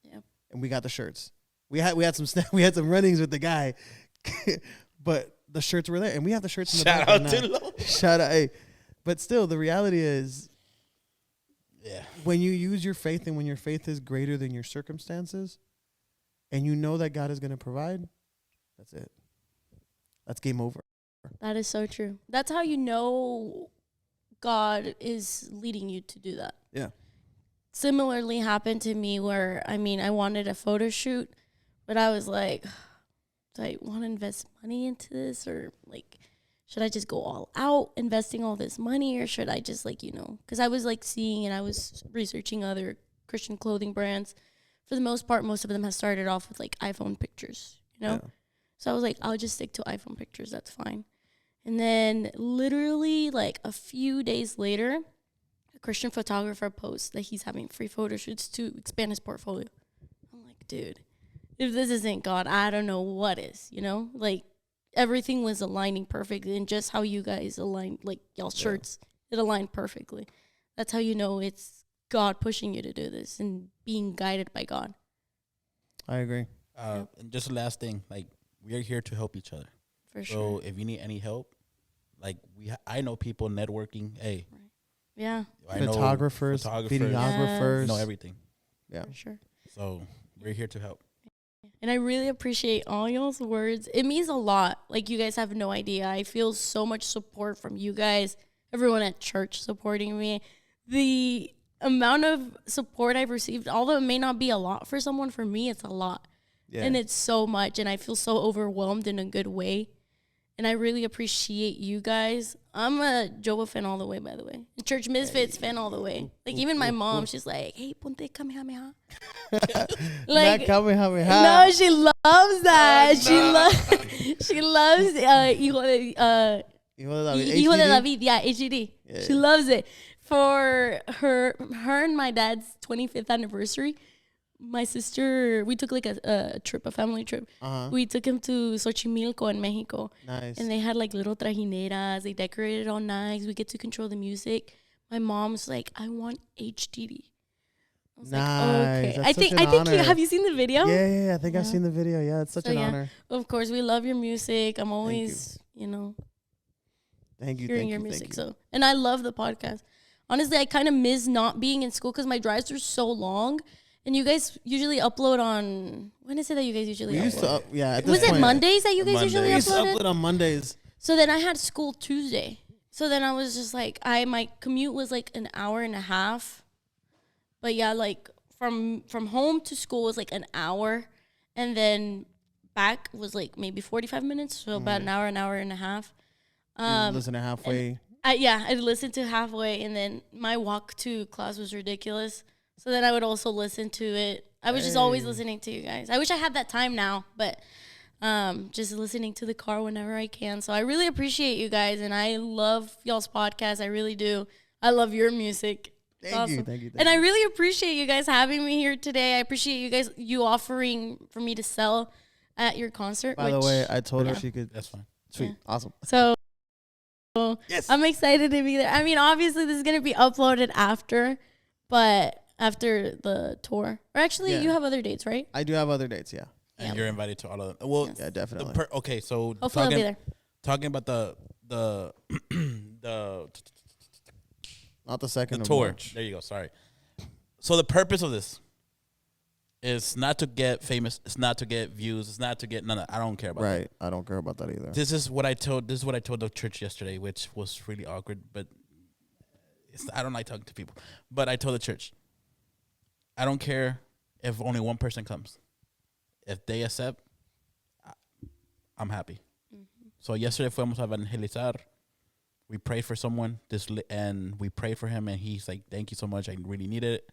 Yep. And we got the shirts. We had some runnings with the guy, but the shirts were there, and we have the shirts in the back. Shout out to Lo. Shout out, hey. But still, the reality is, yeah, when you use your faith and when your faith is greater than your circumstances, and you know that God is going to provide, that's it. That's game over. That is so true. That's how you know God is leading you to do that. Yeah. Similarly happened to me where, I wanted a photo shoot, but I was like, do I want to invest money into this, or like, should I just go all out investing all this money, or should I just because I was seeing and I was researching other Christian clothing brands. For the most part, most of them have started off with iPhone pictures, Yeah. So I was like, I'll just stick to iPhone pictures. That's fine. And then literally a few days later, a Christian photographer posts that he's having free photo shoots to expand his portfolio. I'm like, dude, if this isn't God, I don't know what is, everything was aligning perfectly, and just how you guys aligned, like y'all's shirts, it aligned perfectly. That's how you know it's God pushing you to do this and being guided by God. I agree. And just the last thing, like, we are here to help each other. For sure. So if you need any help, like, I know people networking. Hey, Yeah, I know Photographers, videographers, know everything. Yeah, for sure. So we're here to help. And I really appreciate all y'all's words. It means a lot. Like, you guys have no idea. I feel so much support from you guys, everyone at church supporting me. The amount of support I've received, although it may not be a lot for someone, for me, it's a lot. Yeah. And it's so much. And I feel so overwhelmed in a good way. And I really appreciate you guys. I'm a JOVA fan all the way, by the way. A Church Misfits fan all the way. Like, even my mom, she's like, hey, ponte Kamehameha. Like, Kamehameha. No, she loves that. She loves Hijo de David. Yeah, HDD. Yeah. She loves it. For her and my dad's 25th anniversary, my sister, we took like a trip, a family trip. We took him to Xochimilco in Mexico. Nice. And they had like little trajineras. They decorated all nice. We get to control the music. My mom's like, I want HDD. I was Nice. like, okay. That's I think honor. have you seen the video? Yeah. I think I've seen the video. Yeah, it's such an honor. Of course, we love your music. I'm always, Thank you. hearing your music. So, and I love the podcast. Honestly, I kind of miss not being in school because my drives are so long. And you guys usually upload on, when is it that you guys usually upload? We used to, at this Was it point, Mondays that you guys usually we used to uploaded? upload on Mondays. So then I had school Tuesday. So then I was just like, my commute was like an hour and a half. But yeah, like from home to school was like an hour. And then back was like maybe 45 minutes. So about an hour and a half. Listen to halfway. I listened to halfway. And then my walk to class was ridiculous. So then I would also listen to it. I was just always listening to you guys. I wish I had that time now, but just listening to the car whenever I can. So I really appreciate you guys, and I love y'all's podcast. I really do. I love your music. Thank you. And I really appreciate you guys having me here today. I appreciate you offering for me to sell at your concert. By the way, I told her she could. That's fine. Sweet. Yeah. Awesome. So yes. I'm excited to be there. I mean, obviously this is going to be uploaded after the tour. Or actually, you have other dates, right? I do have other dates, yeah. And you're invited to all of them. Well, yeah, definitely. Okay, so Hopefully I'll be there. Talking about the Not the second tour. March. There you go. Sorry. So the purpose of this is not to get famous. It's not to get views. It's not to get none of that. I don't care about that. Right. I don't care about that either. This is what I told the church yesterday, which was really awkward, but I don't like talking to people. But I told the church, I don't care if only one person comes. If they accept, I'm happy. Mm-hmm. So yesterday fuimos a evangelizar. We prayed for someone, and we prayed for him, and he's like, thank you so much. I really needed it.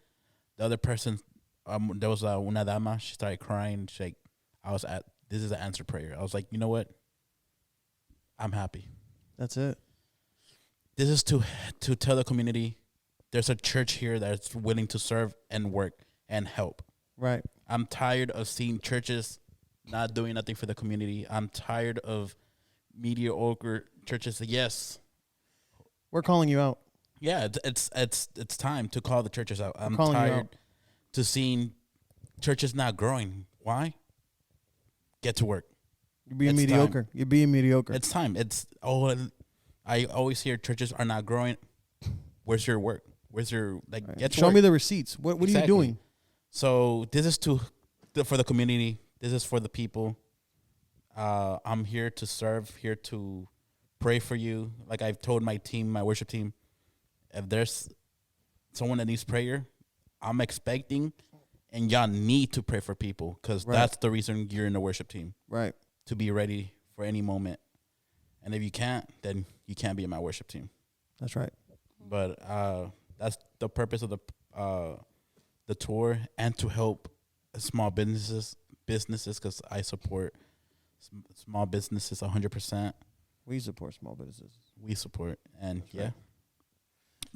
The other person, there was una dama. She started crying. She's like, this is an answered prayer. I was like, you know what? I'm happy. That's it. This is to tell the community there's a church here that's willing to serve and work and help. Right. I'm tired of seeing churches not doing nothing for the community. I'm tired of mediocre churches. Yes. We're calling you out. Yeah, it's time to call the churches out. I'm calling you tired out. to seeing churches not growing. Why? Get to work. You're being It's mediocre. time. You're being mediocre. It's time. I always hear churches are not growing. Where's your work? Where's your Right. get to Show work? me the receipts. What are you doing? So this is for the community. This is for the people. I'm here to serve, here to pray for you. Like I've told my team, my worship team, if there's someone that needs prayer, I'm expecting, and y'all need to pray for people because that's the reason you're in the worship team. Right. To be ready for any moment. And if you can't, then you can't be in my worship team. That's right. But that's the purpose of the tour, and to help small businesses because I support small businesses 100%. We support small businesses. We support, and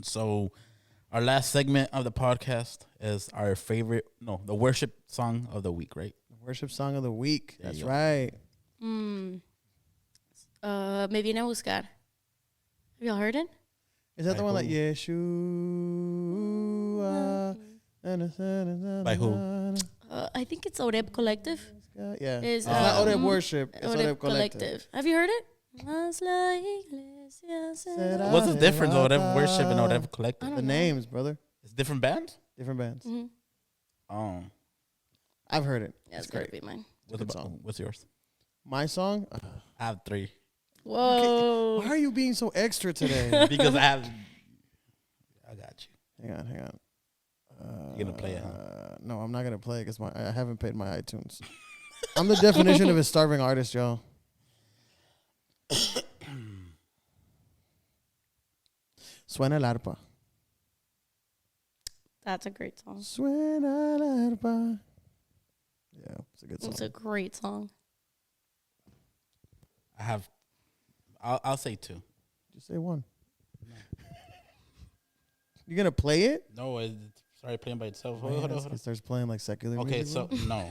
So our last segment of the podcast is our the worship song of the week, right? Worship song of the week. There That's you go. right. Me viene a buscar. Have y'all heard it? Is that By the one like who? Yeshua? By who? I think it's Oreb Collective. Yeah. Is, It's not Odeb Worship. It's Oreb Odeb Collective. Have you heard it? Más la iglesia será. What's the difference of whatever worship and whatever collective? The names, brother. It's different bands? Different bands. Mm-hmm. Oh. I've heard it. Yeah, it's It's gotta great. be mine. What's yours? My song? I have 3. Whoa. Why are you being so extra today? Because I got you. Hang on. You're gonna play it, huh? No, I'm not gonna play it because I haven't paid my iTunes. I'm the definition of a starving artist, y'all. Suena el arpa. That's a great song. Suena el arpa. Yeah, it's a good song. It's a great song. I'll say 2. Just say one. You gonna play it? No, it started playing by itself. Oh, Hold yeah, on. it starts playing like secular Okay, music, so bro. no.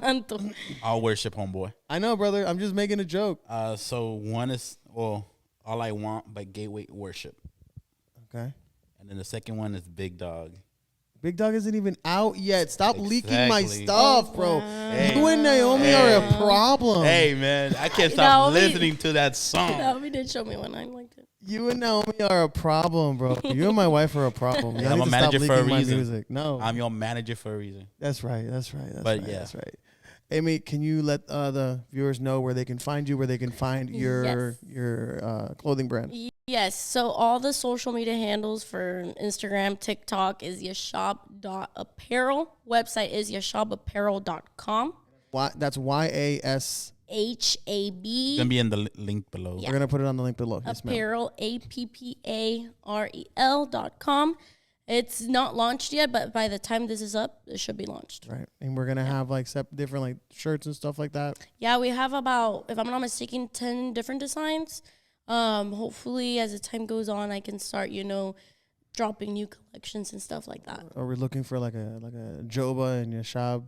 Santo. I'll worship homeboy. I know, brother. I'm just making a joke. So one is All I Want by Gateway Worship. Okay. And then the second one is Big Dog. Big Dog isn't even out yet. Stop leaking my Exactly. stuff, bro. Hey. You and Naomi are a problem. Hey man, I can't stop Naomi- listening to that song. Naomi did show me one. I liked it. You and Naomi are a problem, bro. You and my wife are a problem. Y'all I'm need a to manager stop for a leaking my reason. music. No, I'm your manager for a reason. that's right. That's But right. yeah. That's right. Amy, can you let the viewers know where they can find you, where they can find your clothing brand? Yes. So all the social media handles for Instagram, TikTok is yashab.apparel. Website is yashabapparel.com. That's YAS. It's HAB gonna be in the link below. Yeah. We're gonna put it on the link below. Yes, ma'am. apparel, APPAREL.com. It's not launched yet, but by the time this is up, it should be launched. Right, and we're gonna have like different like shirts and stuff like that. Yeah, we have about, if I'm not mistaken, 10 different designs. Hopefully, as the time goes on, I can start, dropping new collections and stuff like that. Are we looking for like a JOVA and YASHAB?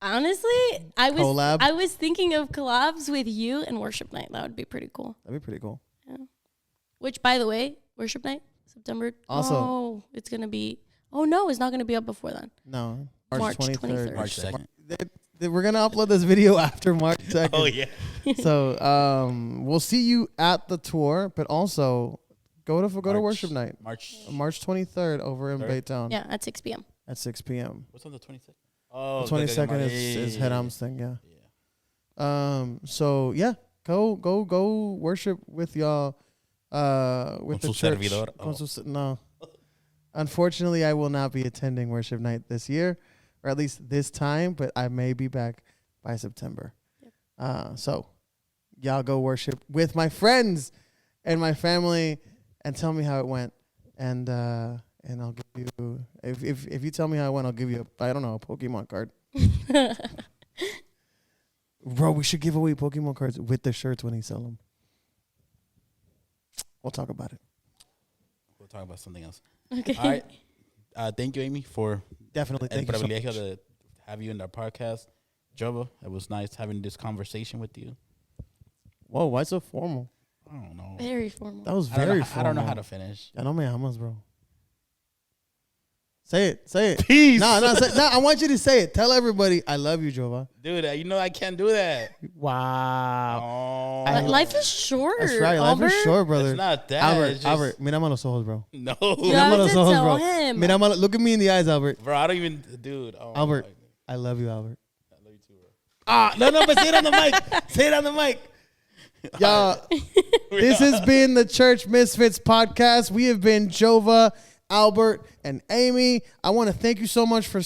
Honestly, Collab? I was thinking of collabs with you and Worship Night. That would be pretty cool. That'd be pretty cool. Which, by the way, Worship Night, September. Also- Oh, it's gonna be. Oh no, it's not gonna be up before then. No, March 23rd. March 2nd. We're gonna upload this video after March 2nd. Oh yeah. So we'll see you at the tour, but also go to Worship Night, March 23rd over in Third? Baytown Yeah, at 6 p.m. at 6 p.m. What's on the 22nd? Oh, The 22nd is Heram's thing, yeah. So yeah, go worship with y'all. With Con the su church. servidor. Con su no. Unfortunately, I will not be attending Worship Night this year, or at least this time, but I may be back by September. So y'all go worship with my friends and my family and tell me how it went. And I'll give you, if you tell me how it went, I'll give you a Pokemon card. Bro, we should give away Pokemon cards with the shirts when he sell them. We'll talk about it. We'll talk about something else. Okay. All right. Thank you, Amy, for Definitely. el Thank you so privilegio much. to have you in our podcast. Jova, it was nice having this conversation with you. Whoa, why so formal? I don't know. Very formal. That was I don't very know, formal. I don't know how to finish. Ya no me amas, bro. Say it. Peace. No, I want you to say it. Tell everybody, I love you, Jova. Dude, I can't do that. Wow. Oh, Life is short. That's right. Life Albert. is short, brother. it's not that. Albert, it's just, Albert, mírame a los ojos, bro. No. You Mírame have a los to ojos, tell bro. him. Look at me in the eyes, Albert. Bro, I don't even, dude. Oh, Albert, my- I love you, Albert. I love you too, bro. No, but say it on the mic. Say it on the mic. Y'all, this has been the Church Misfits podcast. We have been Jova, Albert, and Amy. I want to thank you so much for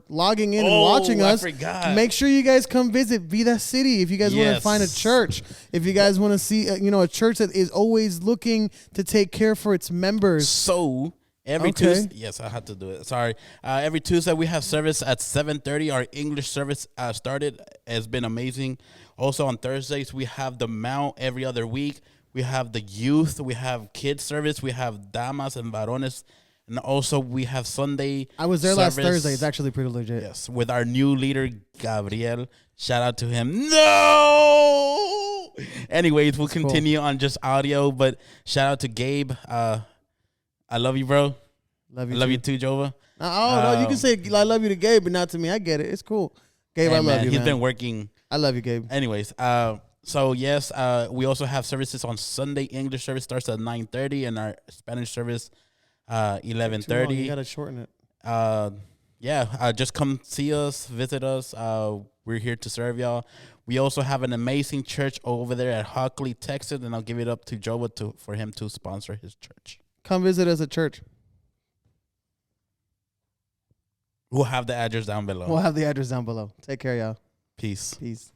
logging in and watching I us. forgot. Make sure you guys come visit Vida City if you guys want to Yes. find a church. If you guys want to see, a church that is always looking to take care for its members. So every Okay. Tuesday, yes, I had to do it. Sorry. Every Tuesday we have service at 7:30. Our English service started. Has been amazing. Also on Thursdays we have the Mount every other week. We have the youth. We have kids service. We have damas and varones, and also we have Sunday. I was there last service. Thursday. It's actually pretty legit. Yes, with our new leader Gabriel. Shout out to him. No. Anyways, we'll continue on just audio, but shout out to Gabe. I love you, bro. Love you too, Jova. No, you can say I love you to Gabe, but not to me. I get it. It's cool. Gabe, I love you, He's man. been working. I love you, Gabe. Anyways, so yes, we also have services on Sunday. English service starts at 9:30, and our Spanish service 11:30. You gotta shorten it. Just come see us, visit us. We're here to serve y'all. We also have an amazing church over there at Hockley, Texas, and I'll give it up to Jova for him to sponsor his church. Come visit us at church. We'll have the address down below. Take care, y'all. Peace. Peace.